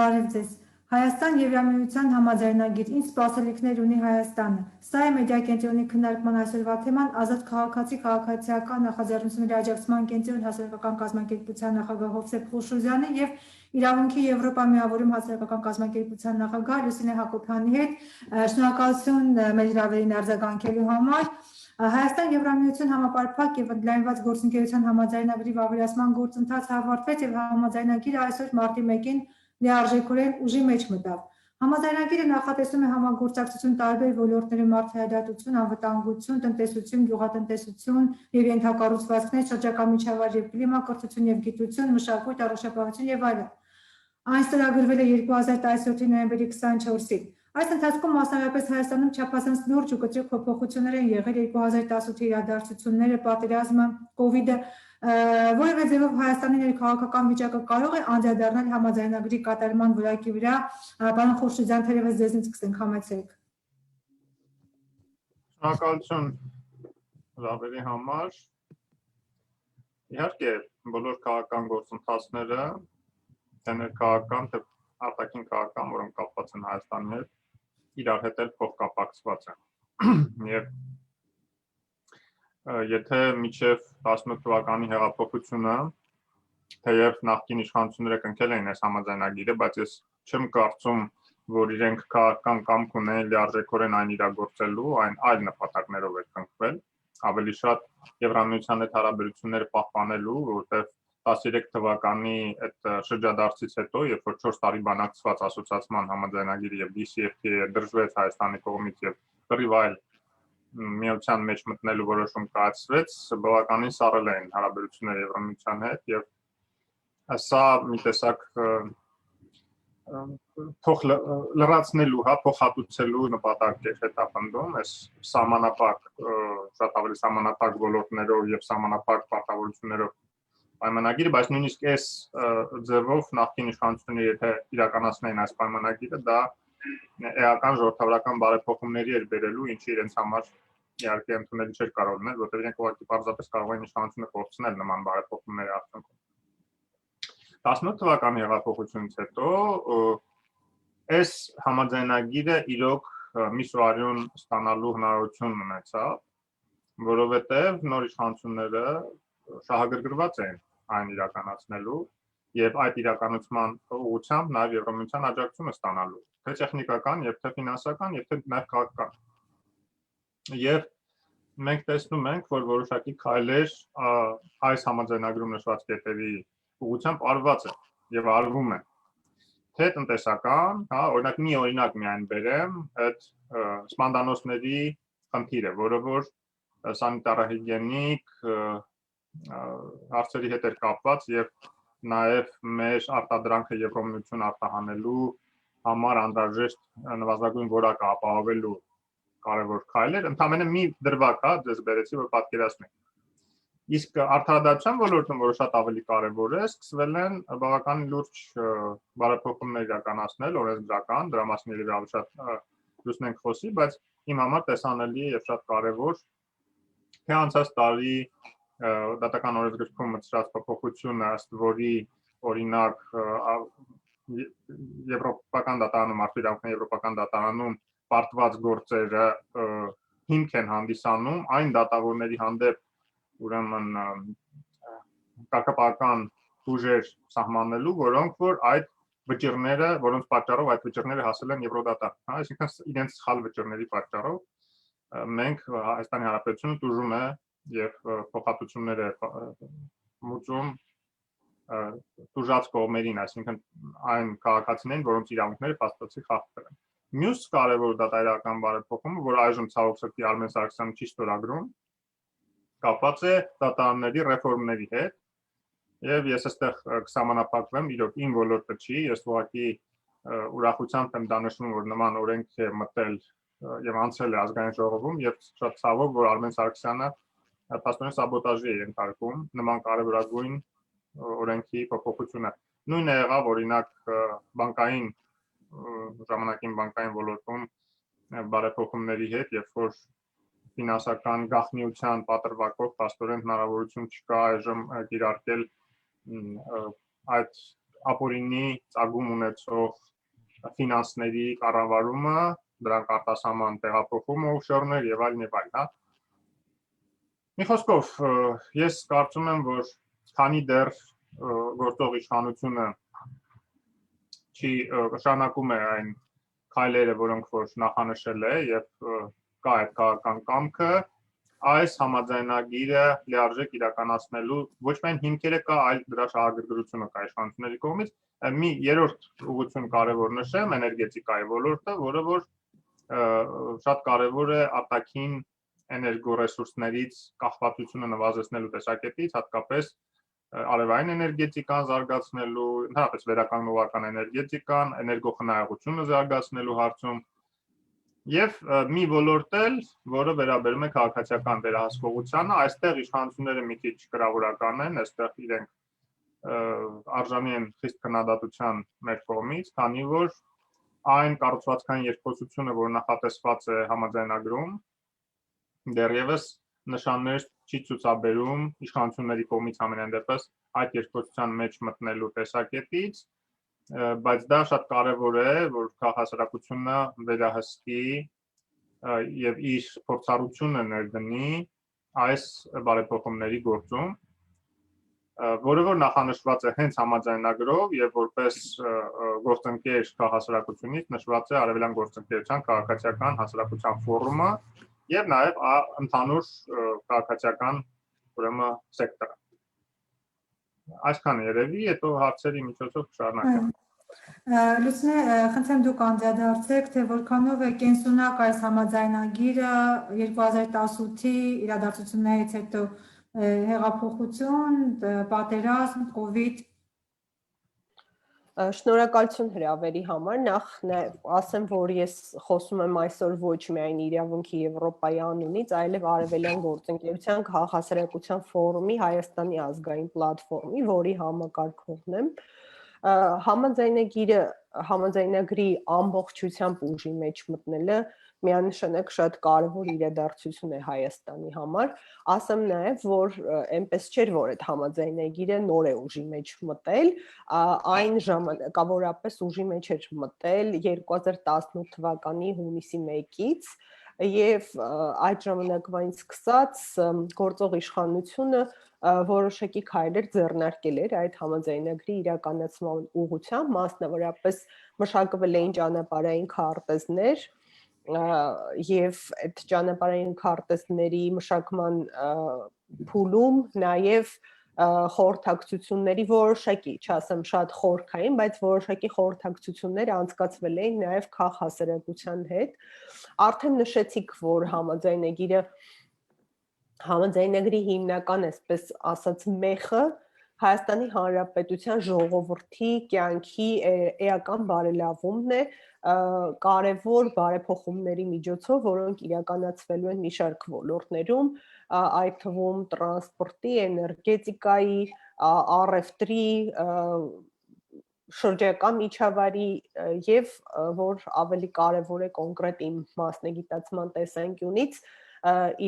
Բարև ձեզ։ Հայաստան Եվրամիության համաձայնագիր, ինչ սպասելիքներ ունի Հայաստանը։ Սա է մեդիա կենտրոնի քննարկման այսօրվա թեման, ազատ քաղաքացի քաղաքացիական նախաձեռնությունների աջակցման կենտրոն հասարակական կազմակերպության նախագահ Հովսեփ Խուշուզյանի եւ Իրավունքի Եվրոպա միավորում հասարակական կազմակերպության նախագահ Լուսինե Հակոբյանի հետ։ Շնորհակալություն մեր հրավերին արձագանքելու համար։ Հայաստան Եվրամիություն համապարփակ եւ ընդլայնված գործընկերության համաձայնագրի վավերացման գործընթացը ավարտվեց եւ համաձայնագիրը այսօր մարտի 1-ին լիարժեքորեն ուժի մեջ մտավ։ Համաձայնագիրը նախատեսում է համագործակցություն տարբեր ոլորտներում արդարադատություն, անվտանգություն, տնտեսություն, գյուղատնտեսություն եւ ենթակառուցվածքներ, շրջակա միջավայր եւ կլիմա, կրթություն եւ գիտություն, մշակույթ, առողջապահություն եւ այլն։ Այն ստորագրվել է 2017 նոյեմբերի 24-ին։ Այս ընթացքում մասնավորապես Հայաստանում չափազանց լուրջ ու կտրուկ փոփոխություններ են եղել 2018-ի իրադարձությունները, պատերազմը, կոവിഡ്, որևէ ձևով Հայաստանի ներքաղաքական վիճակը կարող է անդրադառնալ համաձայնագրի կատարման որակի վրա։ Պարոն Խուրշուզյան, թերևս ձեզնից սկսենք, համեցեք։ Շնորհակալություն լավերի համար։ Իհարկե, բոլոր քաղաքական գործընթացները, թե ներքաղաքական, թե արտաքին քաղաքական, որոնք կապված են Հայաստանի հետ, իրար հետ էլ փոխկապակցված են։ Եվ եթե մինչև 18 թվականի հեղափոխությունը, թեև նախկին իշխանությունները կնքել էին այս համաձայնագիրը, բայց ես չեմ կարծում, որ իրենք քաղաքական կամք ունեն լիարժեքորեն այն իրագործելու, այն այլ նպատակներով էր կնքվել, ավելի շատ Եվրամիության հետ հարաբերությունները պահպանելու, որովհետև 13 թվականի այդ շրջադարձից հետո, երբ որ 4 տարի բանակցված ասոցիացիան համաձայնագիրը եւ DCFTA դրժվեց Հայաստանի կողմից եւ կռիվ այլ միության մեջ մտնելու որոշում կայացվեց, բավականին սառել էին հարաբերությունները Եվրամիության հետ եւ սա մի տեսակ փոխ լրացնելու, փոխհատուցելու նպատակ էր հետապնդում, այս սահմանափակ, շատ ավելի սահմանափակ ոլորտներով եւ սահմանափակ պարտավորություններով պայմանագիրը, բայց նույնիսկ այս ձևով նախկին իշխանությունները եթե իրականացնեին այս պայմանագիրը, դա էական ժողովրդավարական բարեփոխումների էր բերելու, ինչը իրենց համար իհարկե ընդունելի չէր կարող լինել, որտեղ իրենք ուղղակի պարզապես կարող էին իշխանությունը կորցնել նման բարեփոխումների արդյունքում։ 18 թվականի հեղափոխությունից հետո այս համաձայնագիրը իրոք միսուարյուն ստանալու հնարավորություն ունեցավ, որովհետև նոր իշխանությունները շահագրգռված էին այն իրականացնելու եւ այդ իրականացման ուղղությամբ նաեւ Եվրամիության աջակցությունը ստանալու, թե տեխնիկական, եւ թե ֆինանսական, եւ թե նաեւ քաղաքական։ Եվ մենք տեսնում ենք, որ որոշակի քայլեր այս համաձայնագրում նշված կետերի ուղղությամբ արված է եւ արվում է։ Թե տնտեսական, օրինակ մի օրինակ միայն բերեմ, այդ սպանդանոցների խնդիրը, որը որ սանիտարահիգիենիկ հարցերի հետ էր կապված եւ նաեւ մեր արտադրանքը Եվրամիություն արտահանելու համար անհրաժեշտ նվազագույն որակը ապահովելու կարևոր քայլեր, ընդամենը մի դրվագ, ձեզ բերեցի, որ պատկերացնեք։ Իսկ արդարադատության ոլորտում, որը շատ ավելի կարևոր է, սկսվել են բավականին լուրջ բարեփոխումներ իրականացնել, օրենսդրական, դրա մասին երևի ավելի շատ լուսն ենք խոսի, բայց իմ համար տեսանելի է եւ շատ կարևոր, թե անցած տարի դատական օրենսգրքում մտցրած փոփոխությունը, ըստ որի օրինակ Եվրոպական դատարանում, արդյունք իրավունքների Եվրոպական դատարանում պարտված գործերը հիմք են հանդիսանում այն դատավորների հանդեպ ուրեմն կարգապահական ուժեր սահմանելու, որոնք որ այդ վճիռները, որոնց պատճառով այդ վճիռները հասել են Եվրոդատան, այսինքն իրենց սխալ վճիռների պատճառով մենք Հայաստանի Հանրապետությունը տուժում է եւ փոխհատուցումներ է մուծում տուժած կողմերին, այսինքն այն քաղաքացիներին, որոնց իրավունքները փաստացի խախտվել են։ Մյուս կարևոր դատարական բարեփոխումը, որ այժմ ցավոք սրտի Արմեն Սարգսյանը չի ստորագրում, կապված է դատարանների ռեֆորմների հետ, եւ ես այստեղ կսահմանափակվեմ, իրոք իմ ոլորտը չի, ես ուղղակի ուրախությամբ եմ դա նշում, որ նման օրենք է մտել եւ անցել է ազգային ժողովում եւ շատ ցավով, որ Արմեն Սարգսյանը փաստորեն սաբոտաժի է ենթարկում նման կարևորագույն օրենքի փոփոխությունը։ Նույնը եղավ օրինակ բանկային ժամանակին բանկային ոլորտում բարեփոխումների հետ, երբ որ ֆինանսական գաղտնիության պատրվակով փաստորեն հնարավորություն չկա այժմ կիրարկել այդ ապօրինի ծագում ունեցող ֆինանսների կառավարումը, դրանք արտասահման տեղափոխումը օֆշորներ եւ այլն եւ այլն, հա։ Մի խոսքով, ես կարծում եմ, որ քանի դեռ գործող իշխանությունը չի նշանակում է այն քայլերը, որոնք որ նախանշել է եւ կա այդ քաղաքական կամքը, այս համաձայնագիրը լիարժեք իրականացնելու ոչ միայն հիմքերը կա, այլ դրա շահագրգռությունը կա իշխանությունների կողմից։ Մի երրորդ ուղղություն կարևոր նշեմ էներգետիկայի ոլորտը, որը որ շատ կարևոր է արտաքին էներգոռեսուրսներից կախվածությունը նվազեցնելու տեսակետից, հատկապես արևային էներգետիկան զարգացնելու, ընդհանրապես վերականգնողական էներգետիկան, էներգոխնայողությունը զարգացնելու հարցում եւ մի ոլորտ էլ, որը վերաբերում է քաղաքացիական վերահսկողությանը, այստեղ իշխանությունները մի քիչ գրավորական են, այստեղ իրենք արժանի են խիստ քննադատության մեր կողմից, քանի որ այն կառուցվածքային երկխոսությունը, որ նախատեսված է համաձայնագրում, դեռևս նշաններ չի ցուցաբերում իշխանությունների կողմից ամենայն դեպս այդ երկխոսության մեջ մտնելու տեսակետից, բայց դա շատ կարևոր է, որ քաղաքասարակությունը վերահսկի եւ իր փորձառությունը ներդնի այս բարեփոխումների գործում, որը որ նախանշված է հենց համաձայնագրով եւ որպես գործընկեր քաղաքասարակությունից նշված է Արևելյան գործընկերության քաղաքացիական հասարակության ֆորումը եւ նաեւ ընդհանուր քաղաքացիական ուրեմն սեկտորը։ Այսքանը երևի, հետո հարցերի միջոցով կշարունակենք։ Լուսինե, խնդրեմ դուք անդրադարձեք, թե որքանով է կենսունակ այս համաձայնագիրը 2018-ի իրադարձություններից հետո հեղափոխություն, պատերազմ, կոവിഡ്։ Շնորհակալություն հրավերի համար, նախ ասեմ, որ ես խոսում եմ այսօր ոչ միայն իրավունքի Եվրոպայի անունից, այլև Արևելյան գործընկերության քաղաքասարակության ֆորումի Հայաստանի ազգային պլատֆորմի, որի համակարգողն եմ։ Համաձայնագրի ամբողջությամբ ուժի մեջ մտնելը միանշանակ շատ կարևոր իրադարձություն է Հայաստանի համար, ասեմ նաև, որ այնպես չէր, որ այդ համաձայնագիրը նոր է ուժի մեջ մտել, այն ժամանակավորապես ուժի մեջ էր մտել 2018 թվականի հունիսի 1-ից եւ այդ ժամանակվանից սկսած գործող իշխանությունը որոշակի քայլեր ձեռնարկել էր այդ համաձայնագրի իրականացման ուղղությամբ, մասնավորապես մշակվել էին ճանապարհային քարտեզներ եւ այդ ճանապարհային քարտեզների մշակման փուլում նաեւ խորհրդակցությունների որոշակի, չասեմ շատ խորքային, բայց որոշակի խորհրդակցություններ անցկացվել էին նաեւ քաղաքասարակության հետ։ Արդեն նշեցիք, որ համաձայնագրի հիմնական, այսպես ասած, մեխը Հայաստանի Հանրապետության ժողովրդի կյանքի էական բարելավումն է, կարևոր բարեփոխումների միջոցով, որոնք իրականացվելու են մի շարք ոլորտներում, այդ թվում տրանսպորտի, էներգետիկայի, առևտրի, շրջակա միջավայրի եւ որ ավելի կարևոր է կոնկրետ իմ մասնագիտացման տեսանկյունից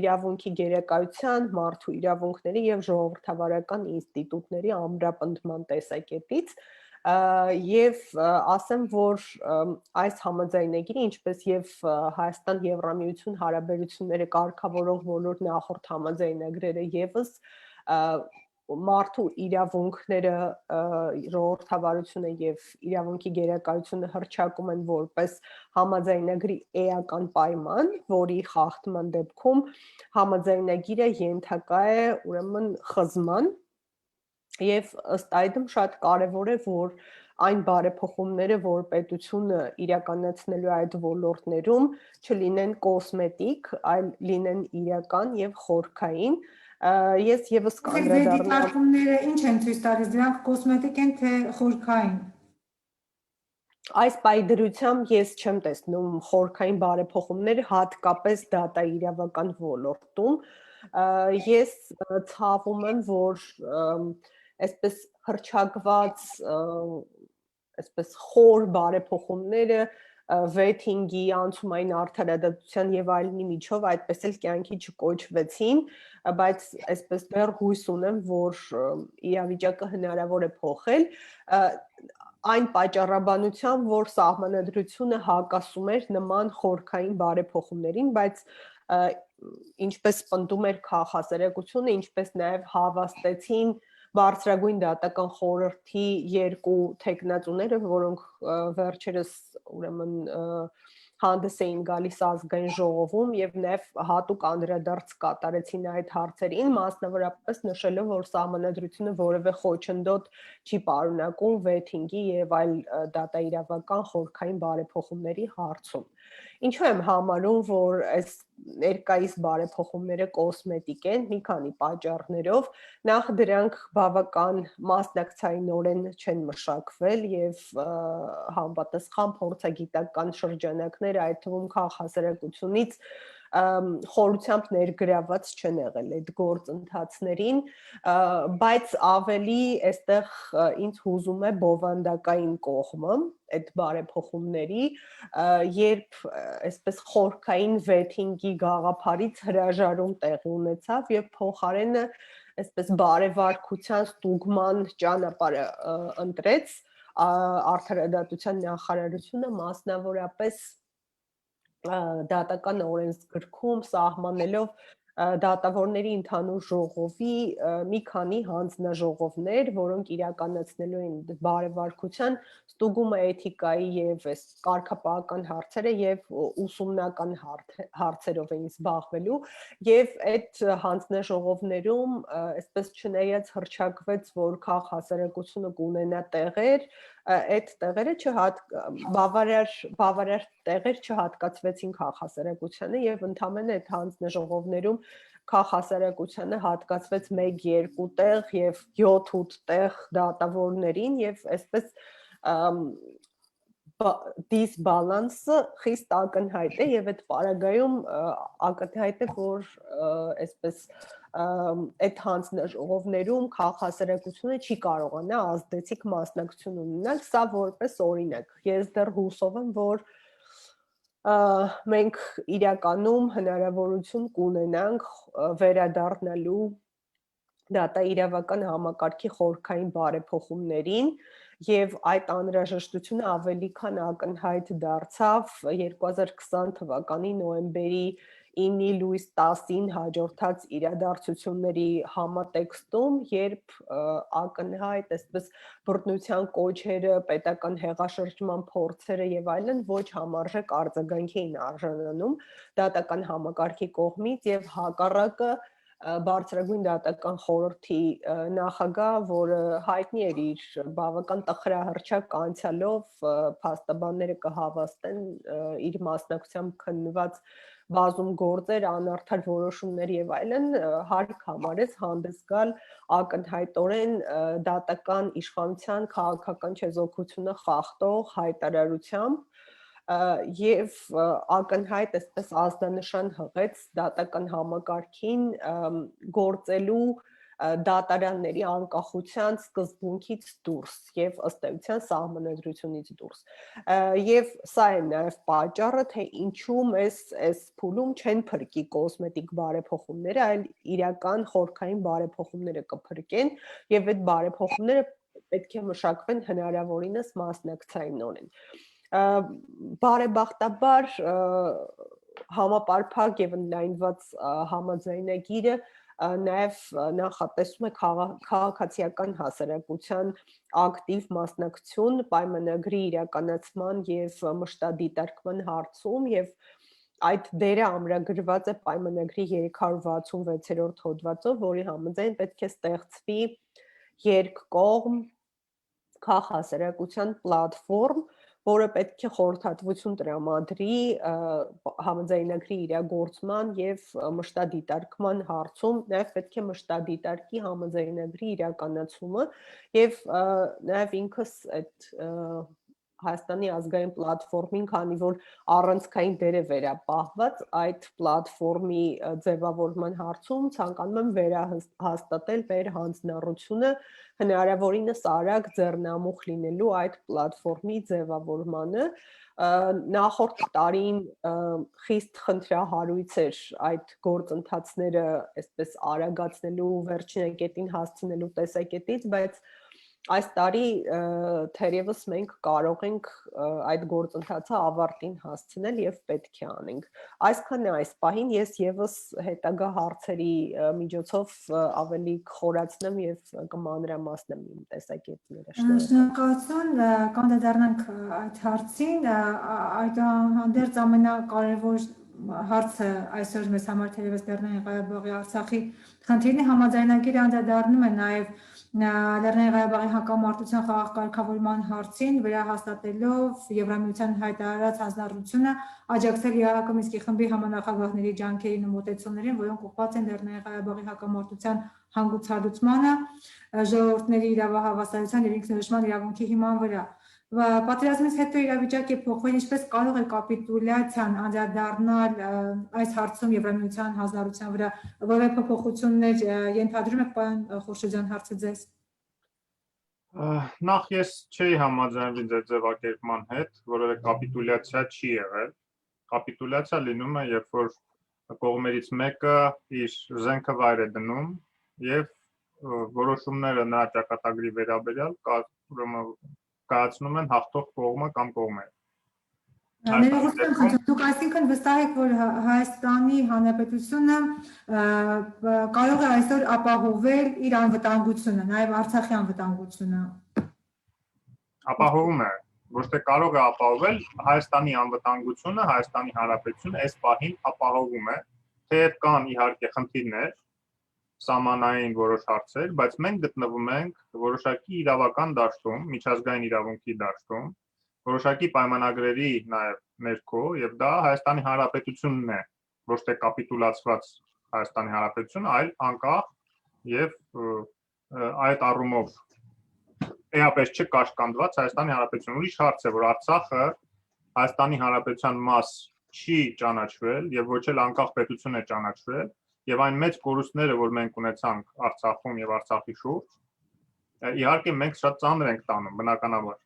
իրավունքի գերակայության, մարդու իրավունքների եւ ժողովրդավարական ինստիտուտների ամրապնդման տեսակետից եւ ասեմ, որ այս համաձայնագիրը, ինչպես եւ Հայաստան-Եվրամիություն հարաբերությունները կարգավորող բոլոր նախորդ համաձայնագրերը եւս մարդու իրավունքները, ժողովրդավարությունը եւ իրավունքի գերակայությունը հռչակում են որպես համաձայնագրի էական պայման, որի խախտման դեպքում համաձայնագիրը ենթակա է ուրեմն խզման եւ ըստ այդմ շատ կարեւոր է, որ այն բարեփոխումները, որ պետությունը իրականացնելու այդ ոլորտներում չլինեն կոսմետիկ, այլ լինեն իրական եւ խորքային։ Ես եւս կանդրադառնամ։ Դիտարկումները ինչ են ցույց տալիս, դրանք կոսմետիկ են թե խորքային։ Այս պայդրությամբ ես չեմ տեսնում խորքային բարեփոխումներ, հատկապես դատա իրավական ոլորտում։ Ես ցավում եմ, որ այսպես հռչակված այսպես խոր բարեփոխումները վեթինգի, անցումային արդարադատության եւ այլնի միջով այդպես էլ կյանքի չկոչվեցին, բայց այսպես դեռ հույս ունեմ, որ իրավիճակը հնարավոր է փոխել այն պատճառաբանությամբ, որ սահմանադրությունը հակասում էր նման խորքային բարեփոխումներին, բայց ինչպես պնդում էր քաղաքասերեկությունը, ինչպես նաև հավաստեցին բարձրագույն դատական խորհրդի երկու թեկնածուները, որոնք վերջերս ուրեմն հանդես էին գալիս ազգային ժողովում եւ նաև հատուկ անդրադարձ կատարեցին այդ հարցերին, մասնավորապես նշելով, որ սահմանադրությունը որևէ խոչընդոտ չի պարունակում վեթինգի եւ այլ դատաիրավական խորքային բարեփոխումների հարցում։ Ինչու եմ համարում, որ այս ներկայիս բարեփոխումները կոսմետիկ են, մի քանի պատճառներով, նախ դրանք բավական մասնակցայինորեն չեն մշակվել եւ համապատասխան փորձագիտական շրջանակներ, այդ թվում քաղաքասերեկությունից խորությամբ ներգրաված չեն եղել այդ գործընթացներին, բայց ավելի այստեղ ինձ հուզում է բովանդակային կողմը այդ բարեփոխումների, երբ այսպես խորքային վեթինգի գաղափարից հրաժարում տեղի ունեցավ եւ փոխարենը այսպես բարեվարկության ստուգման ճանապարհը ընտրեց արդարադատության նախարարությունը, մասնավորապես դատական օրենսգրքում սահմանելով դատավորների ընդհանուր ժողովի մի քանի հանձնաժողովներ, որոնք իրականացնելու են բարեվարկության ստուգումը, էթիկայի եւ կարգապահական հարցերը եւ ուսումնական հարցերով էին զբաղվելու եւ այդ հանձնաժողովներում այսպես չնայած հռչակվեց, որ քաղաքասերեկությունը կունենա տեղեր, այդ տեղերը բավարար տեղեր չհատկացվեցին քաղաքասերեկությանը եւ ընդամենը այդ հանձնաժողովներում քաղաքասերեկությանը հատկացվեց 1-2 տեղ եւ 7-8 տեղ դատավորներին եւ այսպես դիսբալանսը խիստ ակնհայտ է եւ այդ պարագայում ակնհայտ է, որ այսպես այդ հանձնաժողովներում քաղաքասերեկությունը չի կարողանա ազդեցիկ մասնակցություն ունենալ, սա որպես օրինակ։ Ես դեռ հուսով եմ, որ մենք իրականում հնարավորություն կունենանք վերադառնալու դատաիրավական համակարգի խորքային բարեփոխումներին եւ այդ անհրաժեշտությունը ավելի քան ակնհայտ դարձավ 2020 թվականի նոյեմբերի 9-ի լույս 10-ին հաջորդած իրադարձությունների համատեքստում, երբ ակնհայտ այսպես բռնության կոչերը, պետական հեղաշրջման փորձերը եւ այլն ոչ համարժեք արձագանքի էին արժանանում դատական համակարգի կողմից եւ հակառակը բարձրագույն դատական խորհրդի նախագահ, որը հայտնի էր իր բավական տխրահռչակ անցյալով, փաստաբանները կհավաստեն իր մասնակցությամբ քննված բազում գործեր, անարդար որոշումներ եւ այլն, հարկ համարեց հանդես գալ ակնհայտորեն դատական իշխանության քաղաքական չեզոքությունը խախտող հայտարարությամբ եւ ակնհայտ այսպես ազդանշան հղեց դատական համակարգին գործելու դատարանների անկախության սկզբունքից դուրս եւ ըստ էության սահմանադրությունից դուրս։ Եվ սա է նաեւ պատճառը, թե ինչու մեզ այս փուլում չեն փրկի կոսմետիկ բարեփոխումները, այլ իրական խորքային բարեփոխումները կփրկեն եւ այդ բարեփոխումները պետք է մշակվեն հնարավորինս մասնակցայինորեն։ Բարեբախտաբար համապարփակ եւ ընդլայնված համաձայնագիրը նաեւ նախատեսում է քաղաքացիական հասարակության ակտիվ մասնակցություն պայմանագրի իրականացման եւ մշտադիտարկման հարցում եւ այդ դերը ամրագրված է պայմանագրի 366-րդ հոդվածով, որի համաձայն պետք է ստեղծվի երկկողմ քաղաքասերակցության պլատֆորմ, որը պետք է խորհրդատվություն տրամադրի համաձայնագրի իրագործման եւ մշտադիտարկման հարցում, նաեւ պետք է մշտադիտարկի համաձայնագրի իրականացումը եւ նաեւ ինքս այդ Հայաստանի ազգային պլատֆորմին, քանի որ առանցքային դեր է վերապահված այդ պլատֆորմի ձևավորման հարցում, ցանկանում եմ վերահաստատել մեր հանձնառությունը հնարավորինս արագ ձեռնամուխ լինելու այդ պլատֆորմի ձևավորմանը։ Նախորդ տարին խիստ խնդրահարույց էր այդ գործընթացները այսպես արագացնելու, վերջին կետին հասցնելու տեսակետից, բայց այս տարի թերևս մենք կարող ենք այդ գործընթացը ավարտին հասցնել եւ պետք է անենք։ Այսքանն է այս պահին, ես եւս հետագա հարցերի միջոցով ավելի խորացնեմ եւ կմանրամասնեմ իմ տեսակետները։ Շնորհակալություն, կանդրադառնանք այդ հարցին, այդուհանդերձ ամենակարևոր հարցը այսօր մեզ համար թերևս Լեռնային Ղարաբաղի Արցախի խնդիրն է, համաձայնագիրը անդրադառնում է նաև Լեռնային Ղարաբաղի հակամարտության խաղաղ կարգավորման հարցին, վերահաստատելով Եվրամիության հայտարարած հանձնառությունը աջակցել ԵԱՀԿ Մինսկի խմբի համանախագահների ջանքերին ու մոտեցումներին, որոնք ուղղված են Լեռնային Ղարաբաղի հակամարտության հանգուցալուծմանը, ժողովուրդների իրավահավասարության եւ ինքնորոշման իրավունքի հիման վրա։ Պատերազմից հետո իրավիճակը փոխվել, ինչպես կարող է կապիտուլյացիան անդրադառնալ այս հարցում Եվրամիության հանձնառության վրա, որևէ փոփոխություններ ենթադրում եք, պարոն Խուրշիդյան, հարցը ձեզ։ Նախ ես չէի համաձայնվի ձեր ձևակերպման հետ, որովհետեւ կապիտուլյացիա չի եղել։ Կապիտուլյացիա լինում է, երբ որ կողմերից մեկը իր զենքը վայր է դնում եւ որոշումները նրա ճակատագրի վերաբերյալ կայացնում են հաղթող կողմը կամ կողմերը։ Դուք այսինքն վստահ եք, որ Հայաստանի Հանրապետությունը կարող է այսօր ապահովել իր անվտանգությունը, նաև Արցախի անվտանգությունը։ Ապահովում է, ոչ թե կարող է ապահովել Հայաստանի անվտանգությունը, Հայաստանի Հանրապետությունը այս պահին ապահովում է, թեև կան իհարկե խնդիրներ, սահմանային որոշ հարցեր, բայց մենք գտնվում ենք որոշակի իրավական դաշտում, միջազգային իրավունքի դաշտում, որոշակի պայմանագրերի նաև ներքո, եւ դա Հայաստանի Հանրապետությունն է, ոչ թե կապիտուլացված Հայաստանի Հանրապետությունը, այլ անկախ եւ այդ առումով էապես չկաշկանդված Հայաստանի Հանրապետություն։ Ուրիշ հարց է, որ Արցախը Հայաստանի Հանրապետության մաս չի ճանաչվել եւ ոչ էլ անկախ պետություն է ճանաչվել, եւ այն մեծ կորուստները, որ մենք ունեցանք Արցախում եւ Արցախի շուրջ, իհարկե մենք շատ ծանր ենք տանում, բնականաբար։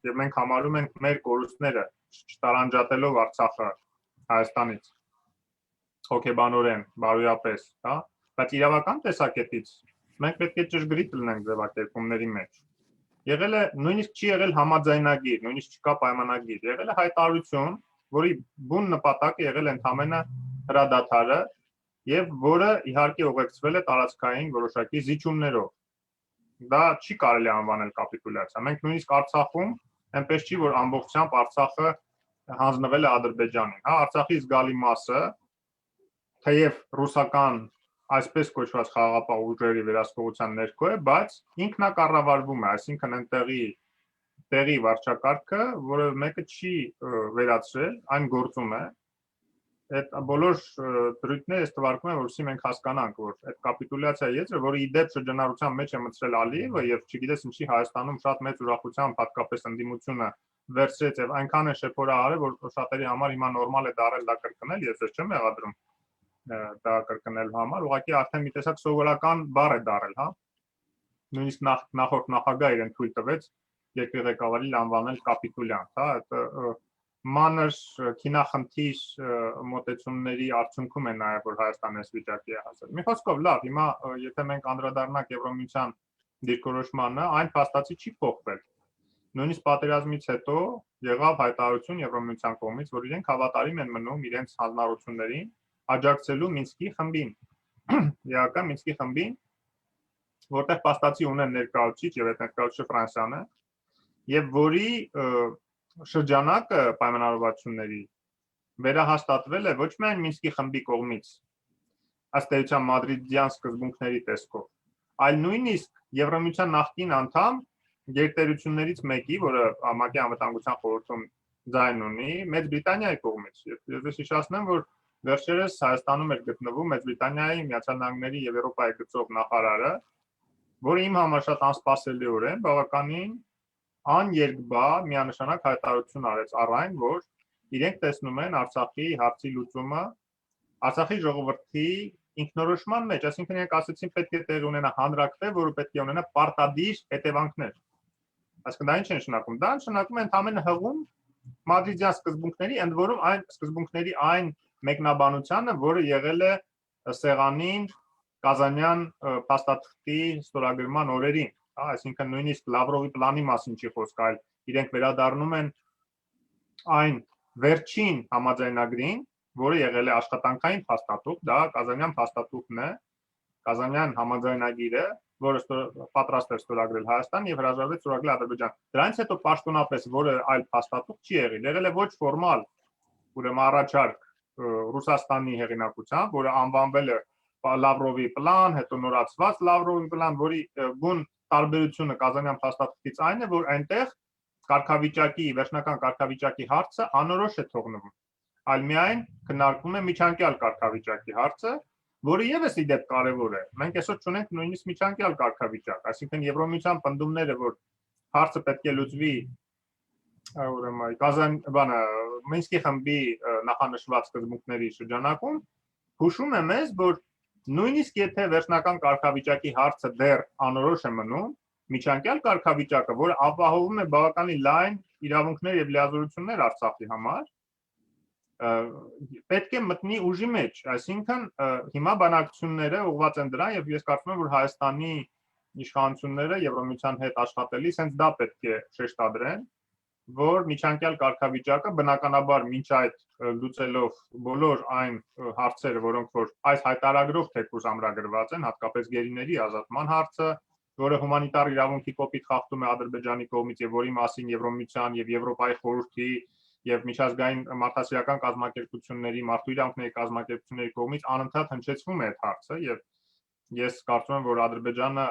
Եվ մենք համարում ենք մեր կորուստները չտարանջատելով Արցախը Հայաստանից հոգեբանորեն, բարոյապես, հա, բայց իրավական տեսակետից մենք պետք է ճշգրիտ լինենք ձևակերպումների մեջ։ Եղել է նույնիսկ չի եղել համաձայնագիր, նույնիսկ չկա պայմանագիր, եղել է հայտարարություն, որի բուն նպատակը եղել ընդհանրապես հրադադարը եւ որը իհարկե ուղեկցվել է տարածքային որոշակի զիջումներով։ Դա չի կարելի անվանել կապիտուլյացիա։ Մենք նույնիսկ Արցախում այնպես չի, որ ամբողջությամբ Արցախը հանձնվել է Ադրբեջանին, հա, Արցախի զգալի մասը թեև ռուսական այսպես կոչված խաղաղապահ ուժերի վերահսկողության ներքո է, բայց ինքնակառավարվում է, այսինքն տեղի վարչակարգը, որը մեկը չի վերացրել, այն գործում է։ Այդ բոլոր դրույթները ես թվարկում եմ, որովհետեւ մենք հասկանանք, որ այդ կապիտուլյացիա եզրը, որը ի դեպ շրջանառության մեջ է մտցրել Ալիևը եւ չգիտես ինչի Հայաստանում շատ մեծ ուրախությամբ հատկապես ընդդիմությունը վերցրեց եւ այնքան է շեփորահարել, որ շատերի համար հիմա նորմալ է դարել դա կրկնել, ես ես չեմ եղադրում դա կրկնելու համար, ուղղակի արդեն մի տեսակ սովորական բառ է դարել, հա։ Նույնիսկ նախորդ նախագահ իրեն թույլ տվեց երկրի ղեկավարին անվանել կապիտուլյանտ, հա, այդ մանր քինախնդիր մոտեցումների արդյունքում է նաև որ Հայաստանը այս վիճակի է հասել։ Մի խոսքով լավ, հիմա եթե մենք անդրադառնանք Եվրամիության դիրքորոշմանը, այն փաստացի չի փոխվել։ Նույնիսկ պատերազմից հետո եղավ հայտարարություն Եվրամիության կողմից, որ իրենք հավատարիմ են մնում իրենց հանձնառություններին աջակցելու Մինսկի խմբին, ԵԱՀԿ Մինսկի խմբին, որտեղ փաստացի ունեն ներկայացուցիչ եւ այդ ներկայացուցիչը Ֆրանսիան է, եւ որի շրջանակը պայմանավորվածությունների վերահաստատվել է ոչ միայն Մինսկի խմբի կողմից, ըստ էության մադրիդյան սկզբունքների տեսքով, այլ նույնիսկ Եվրամիության նախկին անդամ գերտերություններից մեկի, որը ՄԱԿ-ի անվտանգության խորհրդում ձայն ունի, Մեծ Բրիտանիայի կողմից։ Ես հիշեցնեմ, որ վերջերս Հայաստանում էր գտնվում Մեծ Բրիտանիայի, Միացյալ Նահանգների եւ Եվրոպայի գծով նախարարը, որը իմ համար շատ անսպասելիորեն բավականին աներկբա միանշանակ հայտարարություն արեց առայն, որ իրենք տեսնում են Արցախի հարցի լուծումը Արցախի ժողովրդի ինքնորոշման մեջ, այսինքն իրենք ասացին պետք է տեղի ունենա հանրակրթ, որը պետք է ունենա պարտադիր հետևանքներ։ Այսինքն դա ինչ է նշանակում։ Դա նշանակում է ընդհանրապես հղում մադրիդյան սկզբունքների, ընդ որում այն սկզբունքների այն մեկնաբանությանը, որը եղել է սեղանին Կազանյան փաստաթղթի ստորագրման օրերին, այսինքն նույնիսկ Լավրովի պլանի մասին չի խոսք, այլ իրենք վերադառնում են այն վերջին համաձայնագրին, որը եղել է աշխատանքային փաստաթուղթ, դա Կազանյան փաստաթուղթն է, Կազանյան համաձայնագիրը, որը պատրաստ էր ստորագրել Հայաստան եւ հրաժարվեց ստորագրել Ադրբեջան։ Դրանից հետո պաշտոնապես որը այլ փաստաթուղթ չի եղել է ոչ ֆորմալ, ուրեմն առաջարկ Ռուսաստանի հեղինակությամբ, որը անվանվել է Լավրովի պլան, հետո նորացված Լավրովի պլան, որի բուն տարբերությունը Կազանյան փաստաթղթից այն է, որ այնտեղ վերջնական կարգավիճակի հարցը անորոշ է թողնվում, այլ միայն քննարկվում է միջանկյալ կարգավիճակի հարցը, որը եւս իդեպ կարևոր է։ Մենք այսօր ունենք նույնիսկ միջանկյալ կարգավիճակ, այսինքն Եվրոմիության պնդումները, որ հարցը պետք է լուծվի ուրեմն Մինսկի խմբի նախանշված սկզբունքների շրջանակում, հուշում է մեզ, որ նույնիսկ եթե վերջնական կարգավիճակի հարցը դեռ անորոշ է մնում, միջանկյալ կարգավիճակը, որը ապահովում է բավականին լայն իրավունքներ եւ լիազորություններ Արցախի համար, պետք է մտնի ուժի մեջ, այսինքն հիմա բանակցությունները ուղղված են դրան եւ ես կարծում եմ, որ Հայաստանի իշխանությունները Եվրոմիության հետ աշխատելիս հենց դա պետք է շեշտադրեն, որ միջանկյալ կարգավիճակը բնականաբար մինչ այդ լուծելով բոլոր այն հարցերը, որոնք որ այս հայտարարագրով թեկուզ ամրագրված են, հատկապես գերիների ազատման հարցը, որը հումանիտար իրավունքի կոպիտ խախտում է Ադրբեջանի կողմից եւ որի մասին Եվրոմիության եւ Եվրոպայի խորհրդի եւ միջազգային մարդասիրական կազմակերպությունների, մարդու իրավունքների կազմակերպությունների կողմից անընդհատ հնչեցվում է այդ հարցը եւ ես կարծում եմ, որ Ադրբեջանը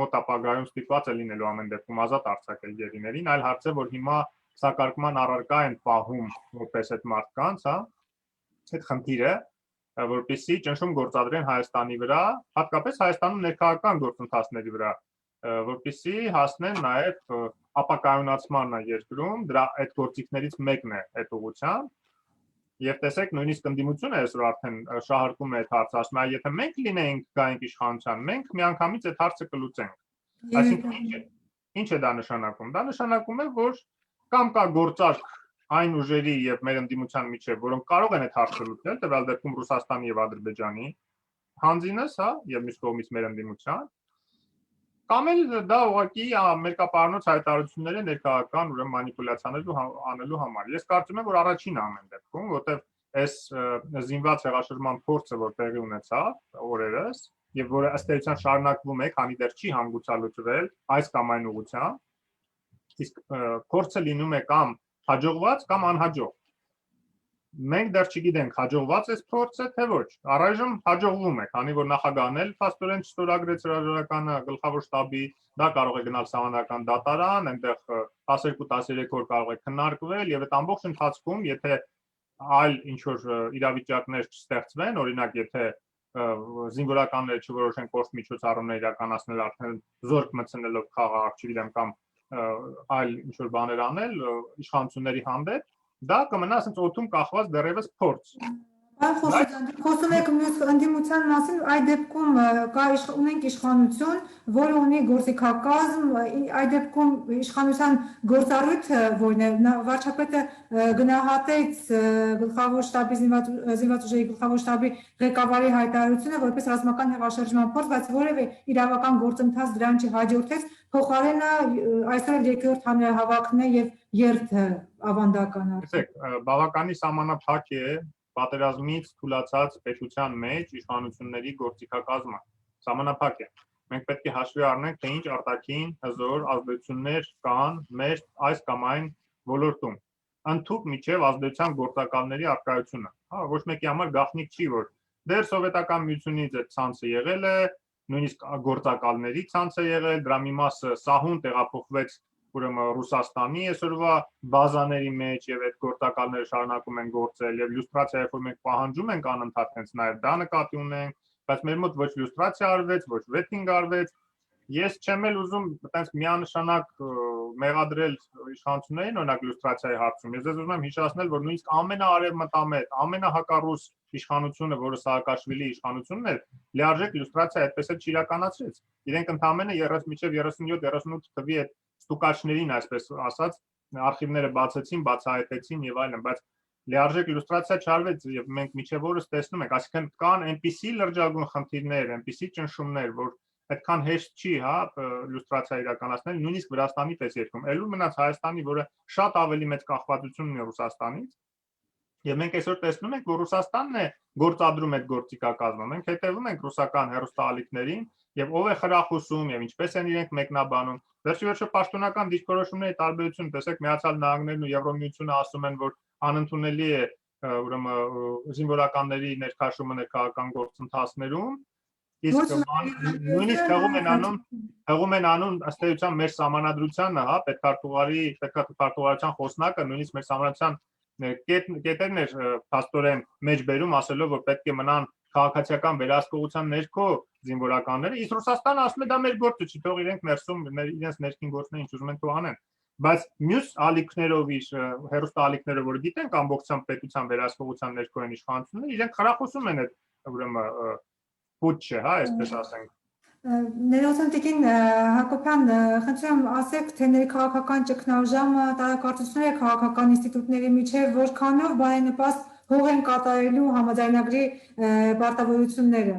մոտ ապագայում ստիպված է լինելու ամեն դեպքում ազատ արձակել գերիներին, այլ հարց է, որ հիմա սակարկման առարկա են պահում որպես այդ մարդկանց, այդ խնդիրը, որպեսզի ճնշում գործադրեն Հայաստանի վրա, հատկապես Հայաստանում ներքաղաքական գործընթացների վրա, որպեսզի հասնեն նաև ապակայունացմանը երկրում, դրա այդ գործիքներից մեկն է այդ ուղղությամբ, եւ տեսեք նույնիսկ ընդդիմությունը այսօր արդեն շահարկում է այդ հարցը, ասում է, եթե մենք լինեինք գայինք իշխանության, մենք միանգամից այդ հարցը կլուծենք։ Այսինքն ինչ է դա նշանակում։ Դա նշանակում է, որ կամ կա գործարք այն ուժերի եւ մեր ընդդիմության միջև, որոնք կարող են այդ հարցը լուծել, տվյալ դեպքում Ռուսաստանի եւ Ադրբեջանի հանձինս, եւ մյուս կողմից մեր ընդդիմության, կամ էլ դա ուղղակի ամերիկապահանոց հայտարարություններ են ներքաղաքական ուրեմն մանիպուլյացիաներ անելու համար։ Ես կարծում եմ, որ առաջինը ամեն դեպքում, որտեղ այս զինված հեղաշրջման փորձը, որ տեղի ունեցավ օրերս, եւ որը ըստ էության շարունակվում է, քանի դեռ չի հանգուցալուծվել այս կամ այն ուղղությամբ, իսկ փորձը լինում է կամ հաջողված կամ անհաջող։ Մենք դեռ չգիտենք հաջողված է փորձը թե ոչ։ Առայժմ հաջողվում է, քանի որ նախագահն էլ փաստորեն չստորագրեց հրաժարականը գլխավոր շտաբի, դա կարող է գնալ սահմանական դատարան, այնտեղ 12-13 օր կարող է քննարկվել եւ այդ ամբողջ ընթացքում, եթե այլ ինչ որ իրավիճակներ չստեղծվեն, օրինակ եթե զինվորականները չորոշեն կորստ միջոցառումներ իրականացնել արդեն զորք մտցնելով խաղաղ, չգիտեմ, կամ այլ ինչ որ բաներ անել իշխանությունների հանդեպ, դա կմնա ասենց օդում կախված դեռևս փորձ։ Խոսում եք մյուս ընդդիմության մասին, այդ դեպքում ունենք իշխանություն, որը ունի գործիքակազմ, այդ դեպքում իշխանության գործառույթը որն է, վարչապետը գնահատեց գլխավոր շտաբի զինված ուժերի գլխավոր շտաբի ղեկավարի հայտարարությունը որպես ռազմական հեղաշրջման փորձ, բայց որևէ իրավական գործընթաց դրան չհաջորդեց, փոխարենը այսօր երկրորդ հանրահավաքն է եւ երթը ավանդական է։ Բավականին սահմանափակ է պատերազմից թուլացած պետության մեջ իշխանությունների գործիքակազմը սահմանափակ է։ Մենք պետք է հաշվի առնենք, թե ինչ արտաքին հզոր ազդեցություններ կան մեր այս կամ այն ոլորտում։ Ընդհանուր միջև ազդեցության գործակալների առկայությունը։ Ոչ մեկի համար գաղտնիք չի, որ դեռ սովետական միությունից այդ ցանցը եղել է, նույնիսկ գործակալների ցանց է եղել, դրա մի մասը սահուն տեղափոխվեց ուրեմն Ռուսաստանի այսօրվա բազաների մեջ եւ այդ գործակալները շարունակում են գործել եւ լյուստրացիա, երբ որ մենք պահանջում ենք անընդհատ հենց նաեւ դա նկատի ունենք, բայց մեր մոտ ոչ լյուստրացիա արվեց, ոչ վեթինգ արվեց Ես չեմ էլ ուզում այտենց միանշանակ մեղադրել իշխանություններին օրինակ լյուստրացիայի հարցում։ Ես ուզում եմ հիշեցնել, որ նույնիսկ ամենաարևմտամետ, ամենահակառուս իշխանությունը, որը Սաակաշվիլի իշխանությունն էր, լիարժեք լյուստրացիա այդպես էլ չիրականացրեց։ Իրենք ընդամենը մինչև 37-38 թվի այդ ստուկաչներին, այսպես ասած, արխիվները բացեցին, բացահայտեցին եւ այլն, բայց լիարժեք լյուստրացիա չարվեց եւ մենք միջև օրս տեսնում ենք, այսինքն կան այնպիսի լրջագույն խնդիրներ, այնպիսի ճնշումներ, որ այդքան հեշտ չի, հա, լյուստրացիա իրականացնել, նույնիսկ Վրաստանի պես երկրում։ Ելու մնաց Հայաստանի, որը շատ ավելի մեծ կախվածություն ունի Ռուսաստանից, եւ մենք այսօր տեսնում ենք, որ Ռուսաստանն է գործադրում այդ գործիքակազմը։ Մենք հետևում ենք ռուսական հեռուստաալիքներին եւ ով է խրախուսում եւ ինչպես են իրենք մեկնաբանում։ Վերջիվերջո պաշտոնական դիրքորոշումների տարբերություն, տեսեք, Միացյալ Նահանգներն ու Եվրոմիությունը ասում են, որ անընդունելի է ուրեմն զինվորականների ներքաշումը ներքաղաքական գործընթացներում, իսկ նույնիսկ հեղում են անում ըստ էության մեր սահմանադրությանը, հա, պետքարտուղարության խոսնակը նույնիսկ մեր սահմանադրության կետերն էր փաստորեն մեջբերում, ասելով, որ պետք է մնան քաղաքացիական վերահսկողության ներքո զինվորականները, իսկ Ռուսաստանը ասում է դա մեր գործը չի, թող իրենք ներսում իրենց ներքին գործները ինչ ուզում են թող անեն։ Բայց մյուս ալիքներով հերոստալիքները, որ գիտենք ամբողջությամբ պետության վերահսկողության ներքո են իշխանությունները, իրենք խրախուսում են այդ ուրեմն փուչը, հա, այսպես ասենք։ Ներողություն տիկին Հակոբյան, խնդրեմ ասեք, թե ներքաղաքական ճգնաժամը տարակարծությունները քաղաքական ինստիտուտների միջև որքանով բարենպաստ հող են կատարելու համաձայնագրի պարտավորությունները։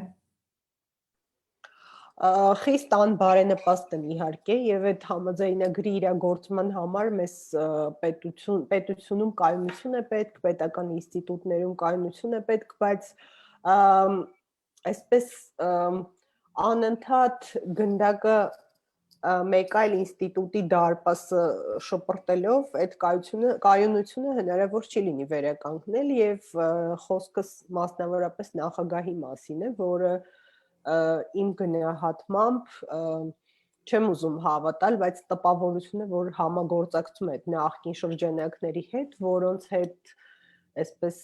Խիստ անբարենպաստ են իհարկե եւ այդ համաձայնագրի իրագործման համար մեզ պետությունում կայունություն է պետք, պետական ինստիտուտներում կայունություն է պետք, բայց այսպես անընդհատ գնդակը մեկ այլ ինստիտուտի դարպասը շպրտելով այդ կայունությունը հնարավոր չի լինի վերականգնել եւ խոսքս մասնավորապես նախագահի մասին է, որը իմ գնահատմամբ չեմ ուզում հավատալ, բայց տպավորությունը, որ համագործակցում է նախկին շրջանակների հետ, որոնց հետ այսպես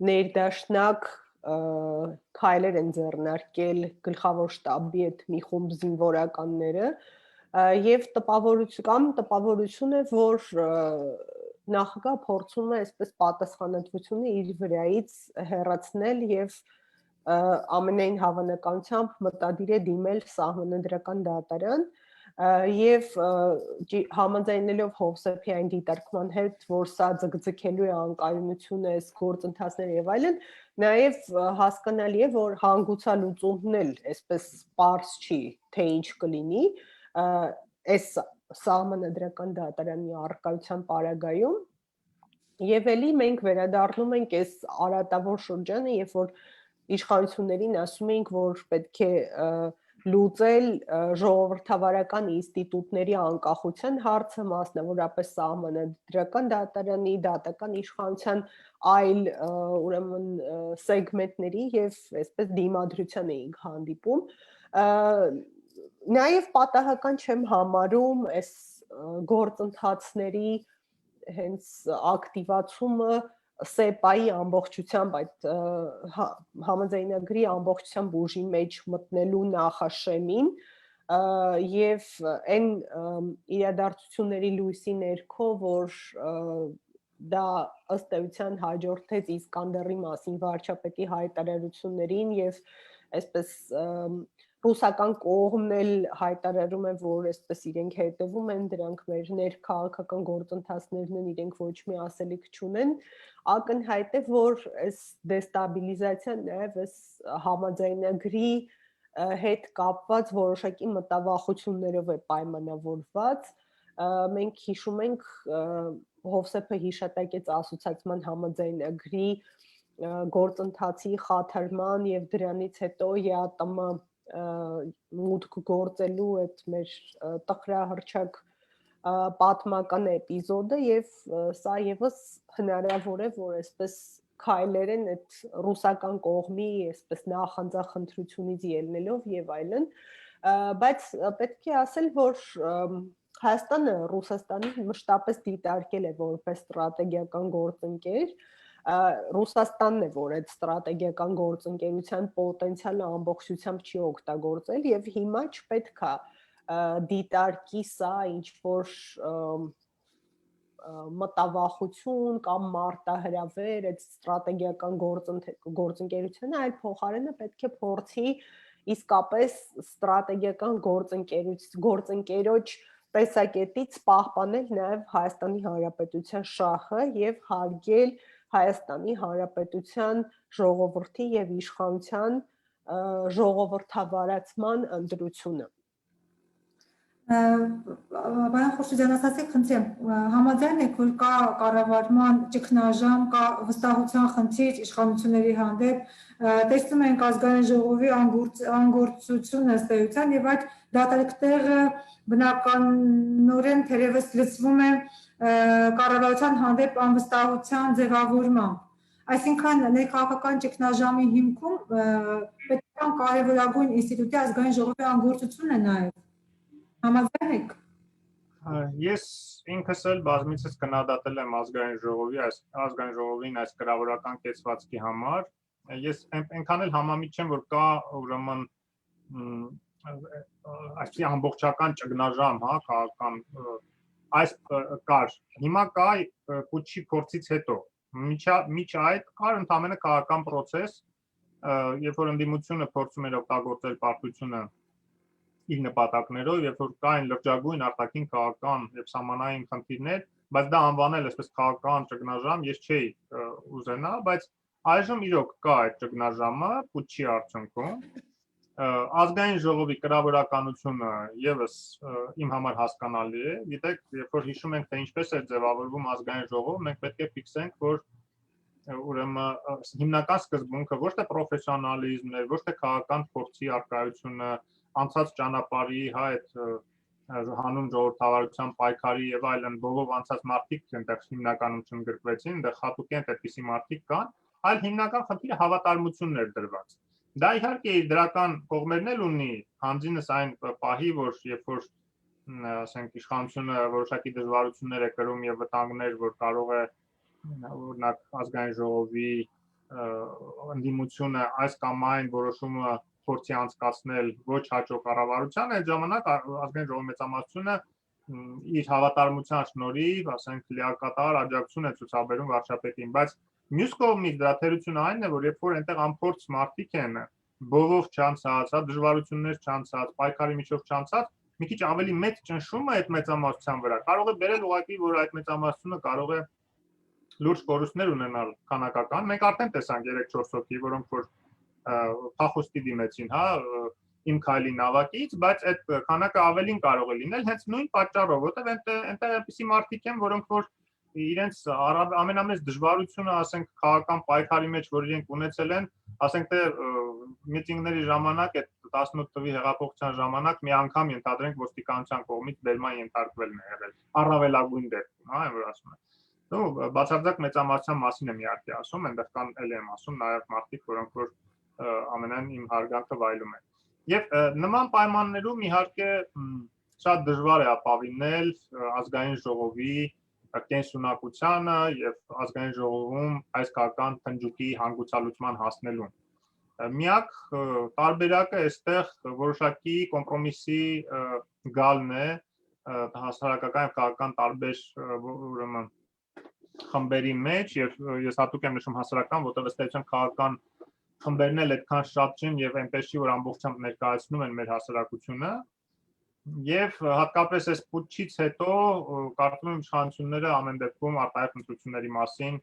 ներդաշնակ քայլեր են ձեռնարկել գլխավոր շտաբի այդ մի խումբ զինվորականները եւ տպավորություն է, որ նախագահ փորձում է այսպես պատասխանատվությունը իր վրայից հեռացնել եւ ամենայն հավանականությամբ մտադիր է դիմել սահմանադրական դատարան եւ համաձայնելով Հովսեփյանի դիտարկման հետ, որ սա ձգձգելու է անկայունությունը, գործընթացները եւ այլն, նաեւ հասկանալի է, որ հանգուցալուծումն էլ այսպես պարզ չի, թե ինչ կլինի այս սահմանադրական դատարանի առկայության պարագայում եւ էլի մենք վերադառնում ենք այս արատավոր շրջանը, երբ որ իշխանություններին ասում ենք, որ պետք է լուծել ժողովրդավարական ինստիտուտների անկախության հարցը, մասնավորապես սահմանադրական դատարանի, դատական իշխանության այլ ուրեմն սեգմենտների եւ այսպես դիմադրության էինք հանդիպում։ Նաեւ պատահական չեմ համարում այս գործընթացների հենց ակտիվացումը ՍԵՊԱ-ի ամբողջությամբ այդ համաձայնագրի ամբողջությամբ ուժի մեջ մտնելու նախաշեմին եւ այն իրադարձությունների լույսի ներքո, որ դա ըստ էության հաջորդեց Իսկանդերի մասին վարչապետի հայտարարություններին եւ այսպես ռուսական կողմն էլ հայտարարում է, որ այսպես իրենք հետևում են դրանք մեր ներքաղաքական գործընթացներն են, իրենք ոչ մի ասելիք չունեն, ակնհայտ է, որ այս դեստաբիլիզացիան նաև այս համաձայնագրի հետ կապված որոշակի մտավախություններով է պայմանավորված։ Մենք հիշում ենք Հովսեփը հիշատակեց ասոցիացիան համաձայնագրի գործընթացի խաթարման եւ դրանից հետո ԵԱՏՄ մուտք գործելու այդ մեր տխրահռչակ պատմական էպիզոդը եւ սա եւս հնարավոր է, որ այսպես քայլեր են այդ ռուսական կողմի այսպես նախանձախնդրությունից ելնելով եւ այլն, բայց պետք է ասել, որ Հայաստանը Ռուսաստանին մշտապես դիտարկել է որպես ստրատեգիական գործընկեր Ռուսաստանն է, որ այդ ստրատեգիական գործընկերության պոտենցիալը ամբողջությամբ չի օգտագործել եւ հիմա չպետք է դիտարկի սա ինչ որ մտավախություն կամ մարտահրավեր այդ ստրատեգիական գործընկերությունը, այլ փոխարենը պետք է փորձի իսկապես ստրատեգիական գործընկերոջ տեսակետից պահպանել նաև Հայաստանի Հանրապետության շահը եւ հարգել Հայաստանի Հանրապետության ժողովրդի եւ իշխանության ժողովրդավարացման ընտրությունը։ Բան Խորշիդյան, ասացիք, խնդրեմ, համաձայն եք, որ կա կառավարման ճգնաժամ, կա վստահության խնդիր իշխանությունների հանդեպ, տեսնում ենք ազգային ժողովի անգործությունը ըստ էության եւ այդ դատարկները բնականորեն թերևս լցվում է կառավարության հանդեպ անվստահության ձևավորմամբ։ Այսինքն ներքաղաքական ճգնաժամի հիմքում պետական կարևորագույն ինստիտուտի ազգային ժողովի անգործությունն է նաեւ։ Համաձայն եք։ Ես ինքս էլ բազմիցս քննադատել եմ ազգային ժողովին այս կրավորական կեցվածքի համար։ Ես այնքան էլ համամիտ չեմ, որ կա ուրեմն այսպիսի ամբողջական ճգնաժամ, հա, քաղաքական այս կար։ Հիմա կա պուտչի փորձից հետո։ Միջ այդ կար ընդամենը քաղաքական process, երբ որ ընդդիմությունը փորձում էր օգտագործել պարտությունը իր նպատակներով, երբ որ կային լրջագույն արտաքին քաղաքական եւ սահմանային խնդիրներ, բայց դա անվանել այսպես քաղաքական ճգնաժամ ես չէի ուզենա, բայց այժմ իրոք կա այդ ճգնաժամը պուտչի արդյունքում։ Ազգային ժողովի կրավորականությունը եւս իմ համար հասկանալի է։ Գիտեք, երբ որ հիշում ենք, թե ինչպես է ձևավորվում ազգային ժողով, մենք պետք է ֆիքսենք, որ ուրեմն հիմնական սկզբունքը ոչ թե պրոֆեսիոնալիզմն է, ոչ թե քաղաքական փորձի արկայությունը, անցած ճանապարհի, հա, այդ հանուն ժողովրդավարության պայքարի եւ այլն բոլոր անցած մարդիկ այնտեղ հիմնականում չընդգրկվեցին, այնտեղ հատուկենտ այդպիսի մարդիկ կան, այլ հիմնական խնդիրը հավատարմությունն էր դրված։ Դա իհարկե իր դրական կողմերն էլ ունի, հանձինս այն պահի, որ երբ որ ասենք իշխանությունը որոշակի դժվարություններ է կրում եւ վտանգներ, որ կարող է օրինակ ազգային ժողովի ընդդիմությունը այս կամ այն որոշումը փորձի անցկացնել ոչ հաջող կառավարության, այդ ժամանակ ազգային ժողովի մեծամասնությունը իր հավատարմության շնորհիվ, ասենք, լիակատար աջակցություն է ցուցաբերում վարչապետին, բայց մյուս կողմից դրա թերությունը այն է, որ երբ որ այնտեղ անփորձ մարդիկ են, բովով չանցած, դժվարություններ չանցած, պայքարի միջով չանցած, մի քիչ ավելի մեծ ճնշումը այդ մեծամասնության վրա կարող է բերել ուղղակի, որ այդ մեծամասնությունը կարող է լուրջ կորուստներ ունենալ քանակական։ Մենք արդեն տեսանք 3-4 հոգի, որոնք որ փախուստի դիմեցին, հա, իմ քայլի նավակից, բայց այդ քանակը ավելին կարող է լինել հենց նույն պատճառով, որտեղ այնտեղ այնպիսի մարդիկ են, որոնք որ իրենց ամենամեծ դժվարությունը, ասենք, քաղաքական պայքարի մեջ, որ իրենք ունեցել են, ասենք թե միտինգների ժամանակ, այդ 18 թվականի հեղափոխության ժամանակ մի անգամ ենթադրենք ոստիկանության կողմից բերման ենթարկվելն է եղել, առավելագույն դեպքում, հա, որ ասում են։ Ու բացարձակ մեծամասնության մասին եմ իհարկե ասում, այնտեղ կան էլ եմ ասում նաև մարդիկ, որոնք որ ամենայն իմ հարգանքը վայելում են։ Եվ նման պայմաններում իհարկե շատ դժվար է ապավինել ազգային ժողովի կենսունակությանը եւ ազգային ժողովում այս քաղաքական փնջուկի հանգուցալուծման հասնելուն։ Միակ տարբերակը այստեղ որոշակի կոմպրոմիսի գալն է հասարակական եւ քաղաքական տարբեր ուրեմն խմբերի մեջ, եւ ես հատուկ եմ նշում հասարակական, որտեղ ըստ էության քաղաքական խմբերն էլ այդքան շատ չեն եւ այնպես չի, որ ամբողջությամբ ներկայացնում են մեր հասարակությունը։ Եվ հատկապես այս պուտչից հետո կարծում եմ իշխանությունները ամեն դեպքում արտահայտ ընտրությունների մասին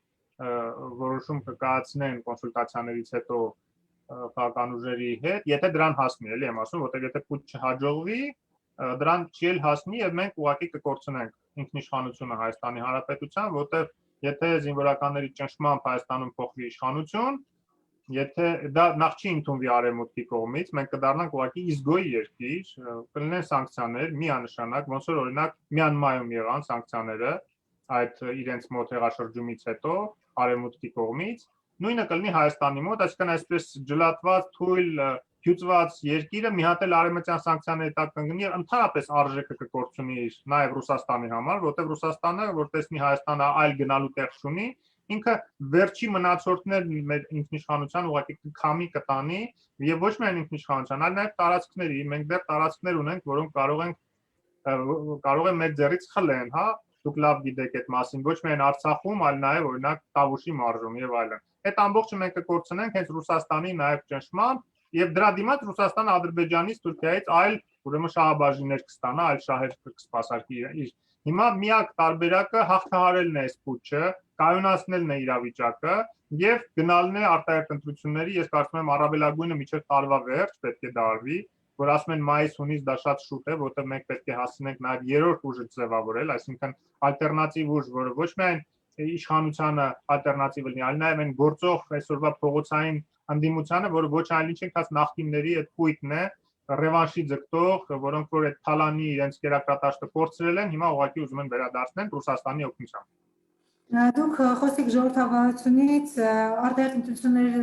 որոշում կկայացնեն կոնսուլտացիաներից հետո քաղաքական ուժերի հետ, եթե դրան հասնի, էլի եմ ասում, որտեղ եթե պուտչը հաջողվի, դրան չի էլ հասնի եւ մենք ուղղակի կկորցնենք ինքնիշխանությունը Հայաստանի Հանրապետության, որտեղ եթե զինվորականների ճնշմամբ Հայաստանում փոխվի իշխանություն, եթե դա նախ չի ընդունվի արևմուտքի կողմից, մենք կդառնանք ուղղակի իզգոյի երկիր, կլինեն սանկցիաներ միանշանակ, ոնց որ օրինակ Մյանմարում եղան սանկցիաները այդ իրենց մոտ հեղաշրջումից հետո արևմուտքի կողմից, նույնը կլինի Հայաստանի մոտ, այսինքն այսպես ջլատված, թույլ, հյուծված երկիրը մի հատ էլ արևմտյան սանկցիաների տակ կընկնի եւ ընդհանրապես արժեքը կկորցնի նաեւ Ռուսաստանի համար, որտեղ Ռուսաստանը, որ տեսնի Հայաստանը այլ գնալու տեղ չունի, ինքը վերջի մնացորդներն մեր ինքնիշխանության ուղղակի քամի կտանի եւ ոչ միայն ինքնիշխանության, այլ նաեւ տարածքների, մենք դեռ տարածքներ ունենք, որոնք կարող են մեր ձեռից խլեն, հա, դուք լավ գիտեք այդ մասին, ոչ միայն Արցախում, այլ նաեւ օրինակ Տավուշի մարզում եւ այլն։ Այդ ամբողջը մենք կկորցնենք հենց Ռուսաստանի նաեւ ճնշմամբ եւ դրա դիմաց Ռուսաստանը Ադրբեջանից, Թուրքիայից այլ ուրեմն շահաբաժիններ կստանա, այլ շահեր կսպասարկի իր։ Հիմա միակ տարբերակը հաղթահարելն է այս փուչը, կայունացնելն է իրավիճակը եւ գնալն է արտահերթ ընտրությունների, ես կարծում եմ առավելագույնը մինչեւ տարվա վերջ պետք է դարվի, որ ասում են մայիս-հունիս դա շատ շուտ է, որտեղ մենք պետք է հասնենք նաեւ երրորդ ուժը ձևավորել, այսինքն ալտերնատիվ ուժ, որը ոչ միայն իշխանությանը ալտերնատիվ լինի, այլ նաեւ այն գործող այսօրվա փողոցային անդիմությանը, որը ոչ այլ ինչ ենք ասած նախկինների այդ կույտն է, ռևանշի ձգտող, որոնք որ այդ թալանի իրենց կերակրատաշտը կորցրել են, հիմա ուղղակի ուզում են վերադարձնել Ռուսաստանի օգնությամբ։ Դուք խոսեք ժողովրդավարությունից, արտահերթ ընտրություններ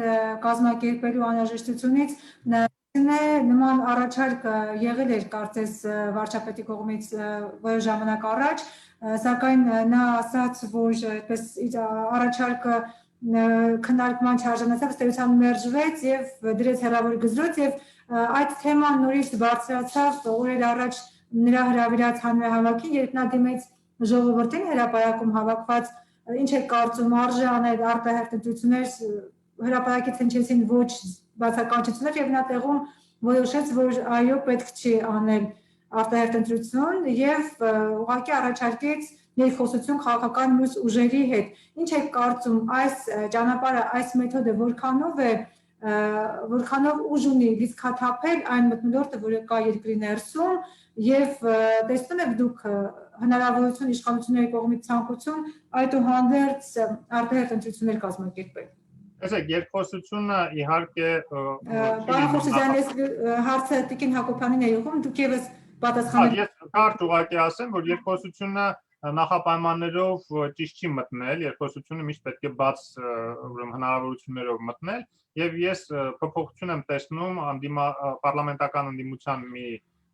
կազմակերպելու անհրաժեշտությունից, նման առաջարկ եղել էր կարծես վարչապետի կողմից որոշ ժամանակ առաջ, սակայն նա ասաց, որ այդպես առաջարկը քննարկման չարժանացավ, ըստ էության մերժվեց եւ դրեց հեռավոր գծրոց եւ այդ թեման նորից բարձրացավ օրեր առաջ նրա հրավիրած հանրահավաքին, երբ նա դիմեց ժողովրդին հրապարակում հավաքված, ինչ է կարծում, արժե անել արտահերթ ընտրություններ, հրապարակից հնչեցին ոչ բացականչություններ եւ նա տեղում որոշեց, որ այո, պետք չի անել արտահերթ ընտրություն եւ ուղղակի առաջարկեց ներխոսություն քաղաքական մյուս ուժերի հետ։ Ինչ է կարծում, այս ճանապարհը, այս մեթոդը որքանով ուժ ունի լիցքաթափել այն մթնոլորտը, որը կա երկրի ներսում եւ տեսնում եք դուք հնարավորություն իշխանությունների կողմից ցանկություն այդուհանդերձ արտահերթ ընտրություններ կազմակերպել։ Տեսեք, երկխոսությունը իհարկե Պարոն Խոչաձյան, ես հարցը Տիկին Հակոբյանին է ուղղում, դուք եւս պատասխանեք։ Ես կարճ ուղղակի ասեմ, որ երկխոսությունը նախապայմաններով ճիշտ չի մտնել, երկխոսությունը միշտ պետք է բաց հնարավորություններով մտնել եւ ես փոփոխություն եմ տեսնում պարլամենտական ընդդիմության մի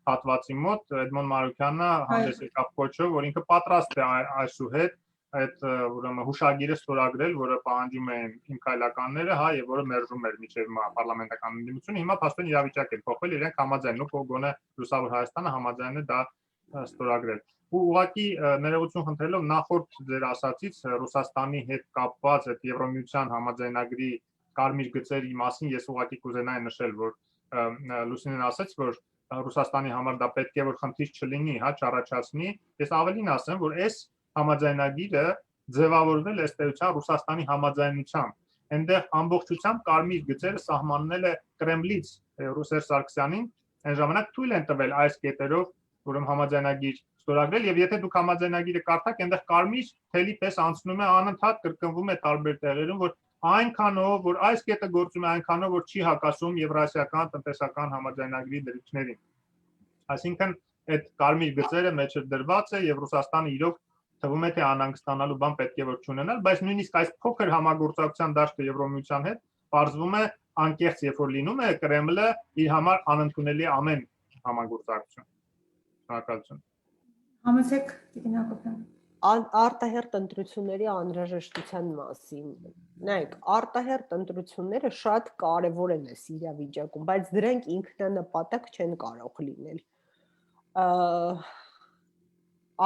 հատվածի մոտ Էդմոն Մարուկյանը հանդես եկավ կոչով, որ ինքը պատրաստ է այսուհետ այդ ուրեմն հուշագիրը ստորագրել, որը պահանջում են իմ քայլականները, հա, եւ որը մերժում էր միջև պարլամենտական ընդդիմությունը, հիմա փաստորեն իրավիճակ է փոխվել, իրենք համաձայն են, գոնե Լուսավոր Հայաստանը համաձայն է դա ստորագրել։ Ու ուղղակի ներողություն խնդրելով նախորդ ձեր ասացից Ռուսաստանի հետ կապված այդ Եվրոմիության համաձայնագրի կարմիր գծերի մասին ես ուղղակի կուզենայի նշել, որ Լուսինեն ասաց, որ Ռուսաստանի համար դա պետք է որ խնդիր չլինի, հա, չառաջացնի, ես ավելին ասեմ, որ այս համաձայնագիրը ձևավորվել է ըստ էության Ռուսաստանի համաձայնությամբ։ Այնտեղ ամբողջությամբ կարմիր գծերը սահմաննել է Կրեմլից Սերժ Սարգսյանին, այն ժամանակ թույլ են տվել այս կետերով ուրեմն համաձայնագիր ստորագրել եւ եթե դուք համաձայնագիրը կարդաք, այնտեղ կարմիր թելի պես անցնում է անընդհատ կրկնվում է տարբեր տեղերում, որ այնքանով որ այս կետը գործում է այնքանով որ չի հակասում Եվրասիական տնտեսական համաձայնագրի դրույթներին։ Այսինքն այդ կարմիր գծերը մեջ դրված է եւ Ռուսաստանը իրոք թվում է թե անհանգստանալու բան պետք է որ չունենալ, բայց նույնիսկ այս փոքր համագործակցության դաշտը Եվրոմիության հետ պարզվում է անկեղծ երբ որ լինում է Կրեմլը իր համար անընդունելի ամեն համագործակցություն։ Շնորհակալություն։ Համեցեք Տիկին Հակոբյան։ Արտահերթ ընտրությունների անհրաժեշտության մասին։ Նայեք, արտահերթ ընտրությունները շատ կարևոր են այս իրավիճակում, բայց դրանք ինքնանպատակ չեն կարող լինել։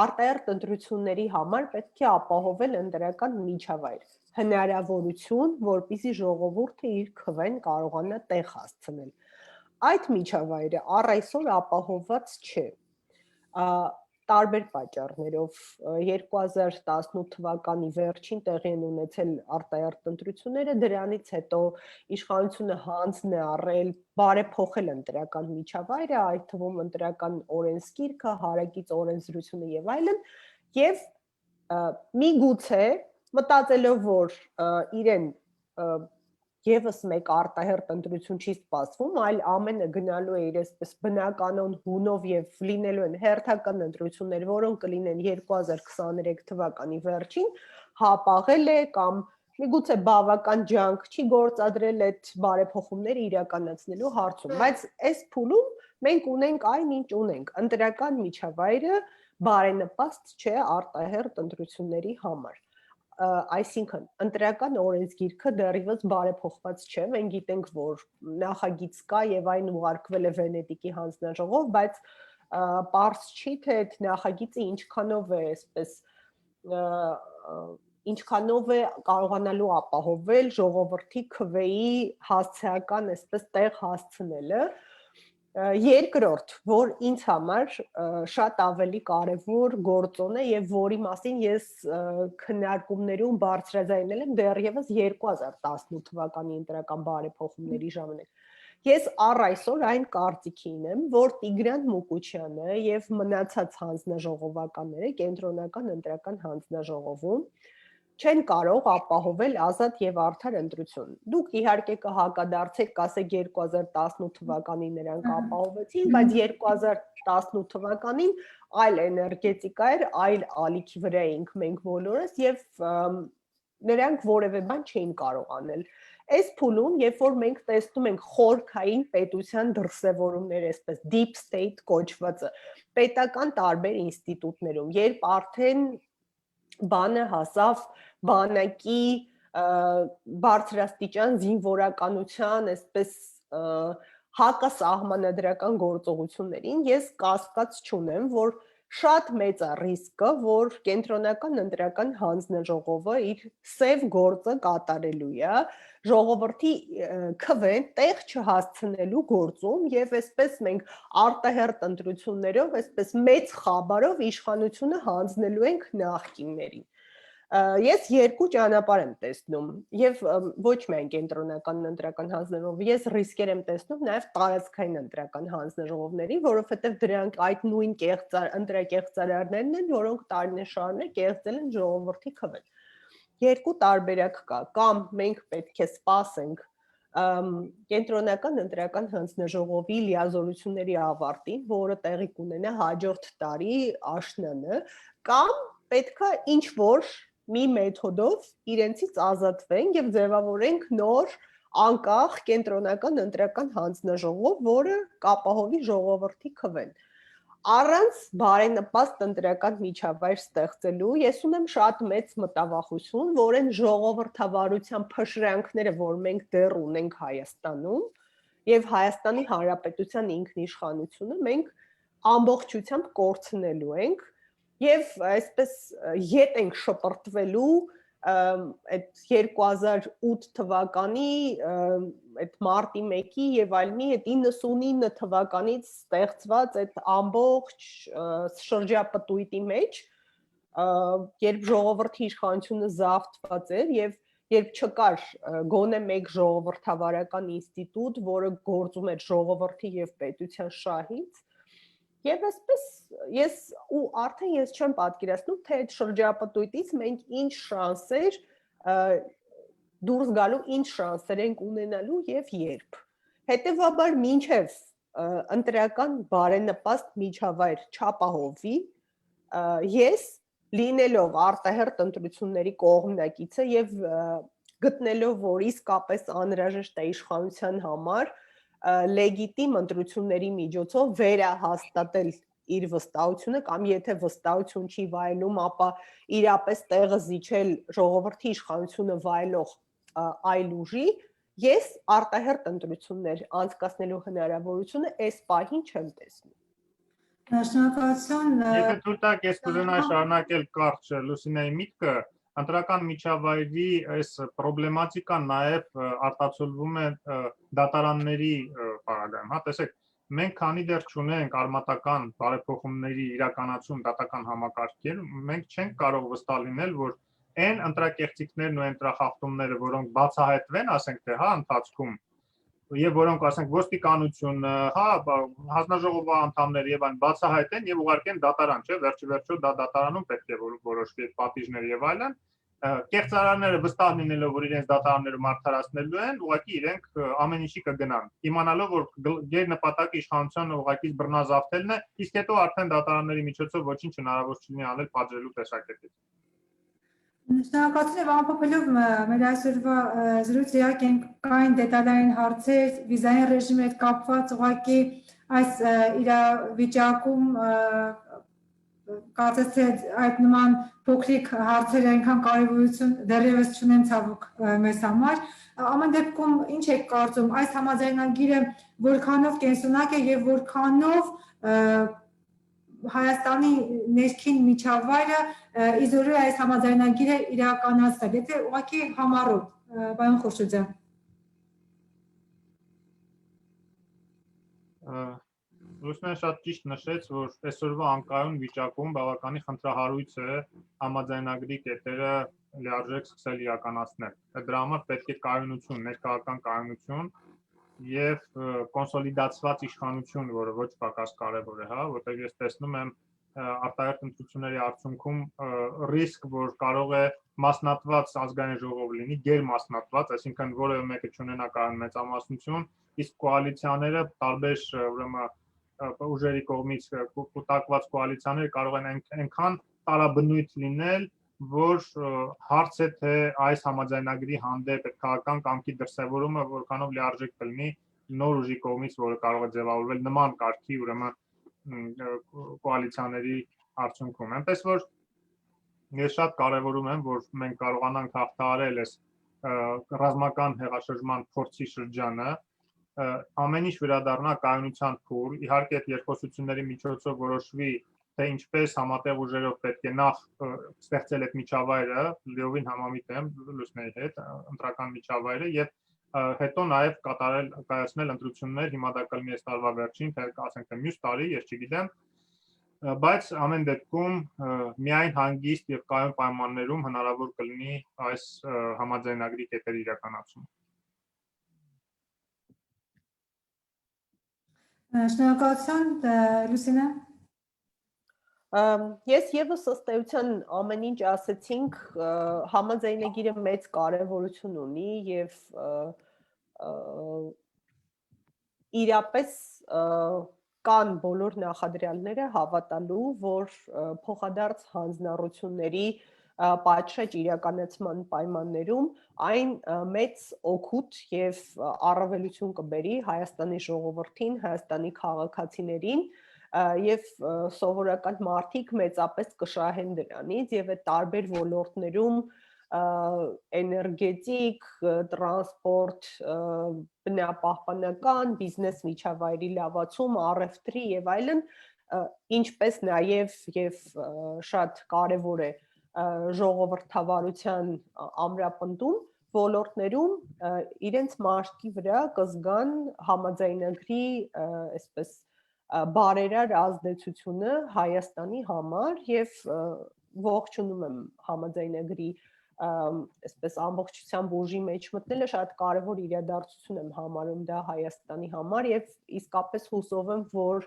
Արտահերթ ընտրությունների համար պետք է ապահովել ընտրական միջավայր, հնարավորություն, որպեսզի ժողովուրդը իր քվեն կարողանա տեղ հասցնել։ Այդ միջավայրը առ այսօր ապահովված չէ։ Տարբեր պատճառներով 2018 թվականի վերջին տեղի են ունեցել արտահերթ ընտրությունները, դրանից հետո իշխանությունը հանձն է առել բարեփոխել ընտրական միջավայրը, այդ թվում ընտրական օրենսգիրքը, հարակից օրենսդրությունը եւ այլն, եւ միգուցե մտածելով որ իրեն Եվս մեկ արտահերթ ընտրություն չի սպասվում, այլ ամենը գնալու է իր այսպես բնականon հունով եւ լինելու են հերթական ընտրություններ, որոնք կլինեն 2023 թվականի վերջին, հապաղել է կամ միգուցե բավական ջանք չի գործադրել այդ բարեփոխումները իրականացնելու հարցում, բայց այս փուլում մենք ունենք այնինչ ունենք, ընտրական միջավայրը բարենպաստ չէ արտահերթ ընտրությունների համար։ այսինքն ընտրական օրենսգիրքը դեռևս բարեփոխված չէ, մենք գիտենք, որ նախագիծ կա եւ այն ուղարկվել է Վենետիկի հանձնաժողով, բայց պարզ չի, թե այդ նախագիծը ինչքանով է, այսպես ինչքանով է կարողանալու ապահովել ժողովրդի քվեի հասցեական, այսպես տեղ հասցնելը։ Երկրորդ, որ ինձ համար շատ ավելի կարևոր գործոն է եւ որի մասին ես քննարկումներում բարձրաձայնել եմ դեռևս 2018 թվականի ընտրական բարեփոխումների ժամանակ։ Ես առ այսօր այն կարծիքին եմ, որ Տիգրան Մուկուչյանը եւ մնացած հանձնաժողովականները կենտրոնական ընտրական հանձնաժողովում չեն կարող ապահովել ազատ եւ արդար ընտրություն։ Դուք իհարկե կհակադարձեք, կասեք 2018 թվականին նրանք ապահովեցին, բայց 2018 թվականին այլ էներգետիկա էր, այլ ալիքի վրա էինք մենք բոլորս եւ նրանք որևէ բան չէին կարող անել։ Այս փուլում, երբ որ մենք տեսնում ենք խորքային պետության դրսևորումներ, այսպես deep state կոչվածը, պետական տարբեր ինստիտուտներում, երբ արդեն բանը հասավ բանակի բարձրաստիճան զինվորականության, այսպես հակասահմանադրական գործողություններին, ես կասկած չունեմ, որ շատ մեծ է ռիսկը, որ կենտրոնական ընտրական հանձնաժողովը իր սև գործը կատարելու է, ժողովրդի քվեն տեղ չհասցնելու գործում եւ այսպես մենք արտահերտ ընտրություններով, այսպես մեծ խաբարով իշխանությունը հանձնելու ենք նախկիններին։ Ես երկու ճանապարհ եմ տեսնում եւ ոչ միայն կենտրոնական ընտրական հանձնաժողով, ես ռիսկեր եմ տեսնում նաեւ տարածքային ընտրական հանձնաժողովների, որովհետեւ դրանք այդ նույն ընտրակեղծարարներն են, որոնք տարիներ շարունակ կեղծել են ժողովրդի քվեն։ Երկու տարբերակ կա, կամ մենք պետք է սպասենք կենտրոնական ընտրական հանձնաժողովի լիազորությունների ավարտին, որը տեղի կունենա հաջորդ տարի աշնանը, կամ պետքա ինչ-որ մի մեթոդով իրենցից ազատվենք եւ ձևավորենք նոր անկախ կենտրոնական ընտրական հանձնաժողով, որը կապահովի ժողովրդի քվեն։ Առանց բարենպաստ ընտրական միջավայր ստեղծելու ես ունեմ շատ մեծ մտավախություն, որ այն ժողովրդավարության փշրանքները, որ մենք դեռ ունենք Հայաստանում, եւ Հայաստանի Հանրապետության ինքնիշխանությունը մենք ամբողջությամբ կորցնելու ենք եւ այսպես ետ ենք շպրտվելու այդ 2008 թվականի այդ մարտի 1-ի եւ այլնի այդ 99 թվականից ստեղծված այդ ամբողջ շրջապտույտի մեջ, երբ ժողովրդի իշխանությունը զավթված էր եւ երբ չկար գոնե մեկ ժողովրդավարական ինստիտուտ, որը գործում էր ժողովրդի եւ պետության շահից, եւ այսպես ես ու արդեն ես չեմ պատկերացնում, թե այդ շրջապտույտից մենք ինչ շանսեր դուրս գալու, ինչ շանսեր ենք ունենալու եւ երբ։ Հետեւաբար մինչեւ ընտրական բարենպաստ միջավայր չապահովվի, ես լինելով արտահերտ ընտրությունների կողմնակիցը եւ գտնելով, որ իսկապես անհրաժեշտ է իշխանության համար լեգիտիմ ընտրությունների միջոցով վերահաստատել իր վստահությունը կամ եթե վստահություն չի վայելում, ապա իրապես տեղը զիջել ժողովրդի իշխանությունը վայելող այլ ուժի, ես արտահերտ ընտրություններ անցկացնելու հնարավորությունը այս պահին չեմ տեսնում։ Շնորհակալություն։ Եթե դուք տակ ես կուզենայի շարունակել կարճ Լուսինեի միտքը, ընտրական միջավայրի այս պրոբլեմատիկան նաև արտացոլվում է դատարանների պարագայում, հա, տեսեք, մենք քանի դեռ չունենք արմատական բարեփոխումների իրականացում դատական համակարգեր, մենք չենք կարող վստահ լինել, որ այն ընտրակեղծիքներն ու ընտրախախտումները, որոնք բացահայտվեն, ասենք թե, հա, ընթացքում, եւ որոնք ասենք ոստիկանությունը, հա, հանձնաժողովի անդամները եւ այն բացահայտեն եւ ուղարկեն դատարան, չէ՞, վերջիվերջո դա դատարանում պետք է որոշվի այդ պատիժները եւ այլն, կեղծարարները վստահ լինելով, որ իրենց դատարաններում արդարացնելու են, ուղղակի իրենք ամեն ինչի կգնան, իմանալով, որ գերնպատակը իշխանության ուղղակի բռնազավթելն է, իսկ հետո արդեն դատարանների միջոցով ոչինչ հնարավոր չլինի անել պատժելու տեսակետից։ Շնորհակալություն եւ ամփոփելով մեր այսօրվա զրույցը իհարկե կային դետալային հարցեր վիզային ռեժիմի հետ կապված ուղղակի այս իրավիճակում կարծես թե այդ նման փոքրիկ հարցերը այնքան կարևորություն դեռևս չունեն ցավոք մեզ համար։ Ամեն դեպքում ինչ եք կարծում, այս համաձայնագիրը որքանով կենսունակ է եւ որքանով Հայաստանի ներքին միջավայրը իզորու այս համաձայնագիրը իրականացնել, եթե ուղղակի համառոտ, պարոն Խուրշիդյան։ Լուսինեն շատ ճիշտ նշեց, որ այսօրվա անկայուն վիճակում բավականի խնդրահարույց է համաձայնագրի կետերը լիարժեք սկսել իրականացնել։ Դրա համար պետք է կայունություն, ներքաղաքական կայունություն եւ կոնսոլիդացված իշխանություն, որը ոչ պակաս կարեւոր է, հա, որտեղ ես տեսնում եմ արտահերթ ընտրությունների արդյունքում ռիսկ, որ կարող է մասնատված ազգային ժողով լինի, գերմասնատված, այսինքն որևէ մեկը չունենա կայուն մեծամասնություն, իսկ կոալիցիաները տարբեր ուրեմն ուժերի կողմից կուտակված կոալիցիաները կարող են այնքան տարաբնույթ լինել, որ հարց է թե այս համաձայնագրի հանդեպ այդ քաղաքական կամքի դրսևորումը որքանով լիարժեք կլինի նոր ուժի կողմից, որը կարող է ձևավորվել նման կարգի ուրեմն կոալիցիաների արդյունքում։ Այնպես որ ես շատ կարևորում եմ, որ մենք կարողանանք հաղթահարել այս ռազմական հեղաշրջման փորձի շրջանը, ամեն ինչ վերադառնա կայունության փուլ, իհարկե այդ երկխոսությունների միջոցով որոշվի թե ինչպես համատեղ ուժերով պետք է նախ ստեղծել այդ միջավայրը, լիովին համամիտ եմ Լուսնեի հետ, ընտրական միջավայրը եւ հետո նաեւ կայացնել ընտրություններ, հիմա դա կլինի այս տարվա վերջին, թե ասենք թե մյուս տարի, ես չգիտեմ, բայց ամեն դեպքում միայն հանգիստ եւ կայուն պայմաններում հնարավոր կլինի այս համաձայնագրի կետերի իրականացումը։ Շնորհակալություն, Լուսինե։ Ես եւս ըստ էության ամեն ինչ ասեցինք, համաձայնագիրը մեծ կարեւորություն ունի եւ իրապես կան բոլոր նախադրյալները հավատալու, որ փոխադարձ հանձնառությունների պատշաճ իրականացման պայմաններում այն մեծ օգուտ եւ առավելություն կբերի Հայաստանի ժողովրդին, Հայաստանի քաղաքացիներին եւ սովորական մարդիկ մեծապես կշահեն դրանից եւ այդ տարբեր ոլորտներում էներգետիկ, տրանսպորտ, բնապահպանական, բիզնես միջավայրի լավացում, առևտրի եւ այլն, ինչպես նաեւ եւ շատ կարեւոր է ժողովրդավարության ամրապնդում ոլորտներում իրենց մաշկի վրա կզգան համաձայնագրի այսպես բարերար ազդեցությունը Հայաստանի համար եւ ողջունում եմ համաձայնագրի այսպես ամբողջությամբ ուժի մեջ մտնելը շատ կարևոր իրադարձություն եմ համարում դա Հայաստանի համար եւ իսկապես հուսով եմ որ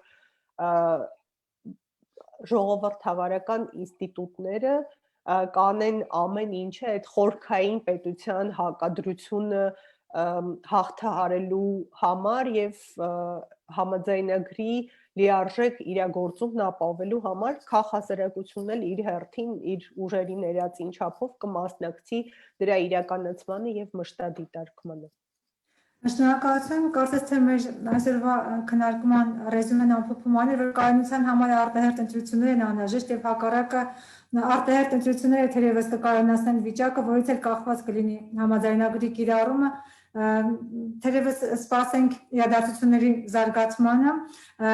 ժողովրդավարական ինստիտուտները կանեն ամեն ինչը այդ խորքային պետության հակադրությունը հաղթահարելու համար եւ համաձայնագրի լիարժեք իրագործումն ապավելու համար քաղաքասարակությունն էլ իր հերթին իր ուժերի ներածին չափով կմասնակցի դրա իրականացմանը եւ մշտադիտարկմանը։ Շնորհակալություն, կարծես թե մեր այսօրվա քննարկման ռեզյումեն ամփոփում անի, որ կայունության համար արտահերթ ընտրություններ են անհրաժեշտ եւ հակառակը արտահերթ ընտրությունները թերևս կկայունացնեն վիճակը, որից էլ կախված կլինի համաձայնագրի կիրառումը, թերևս սպասենք իրադարձությունների զարգացմանը,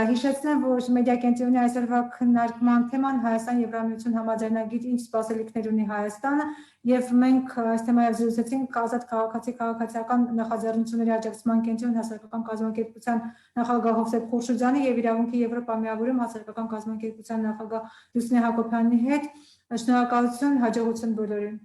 հիշեցնեմ, որ մեդիակենտրոնի այսօրվա քննարկման թեման Հայաստան Եվրամիություն համաձայնագիր ինչ սպասելիքներ ունի Հայաստանը եւ մենք այս թեմայով զրուցեցինք ազատ քաղաքացիական նախաձեռնությունների աջակցման կենտրոն հասարակական կազմակերպության նախագահ Հովսեփ Խուրշիդյանի եւ իրավունքի Եվրոպա միավորում հասարակական կազմակերպության նախագահ Լուսինե Հակոբյանի հետ։ Շնորհակալություն, հաջողություն բոլորին։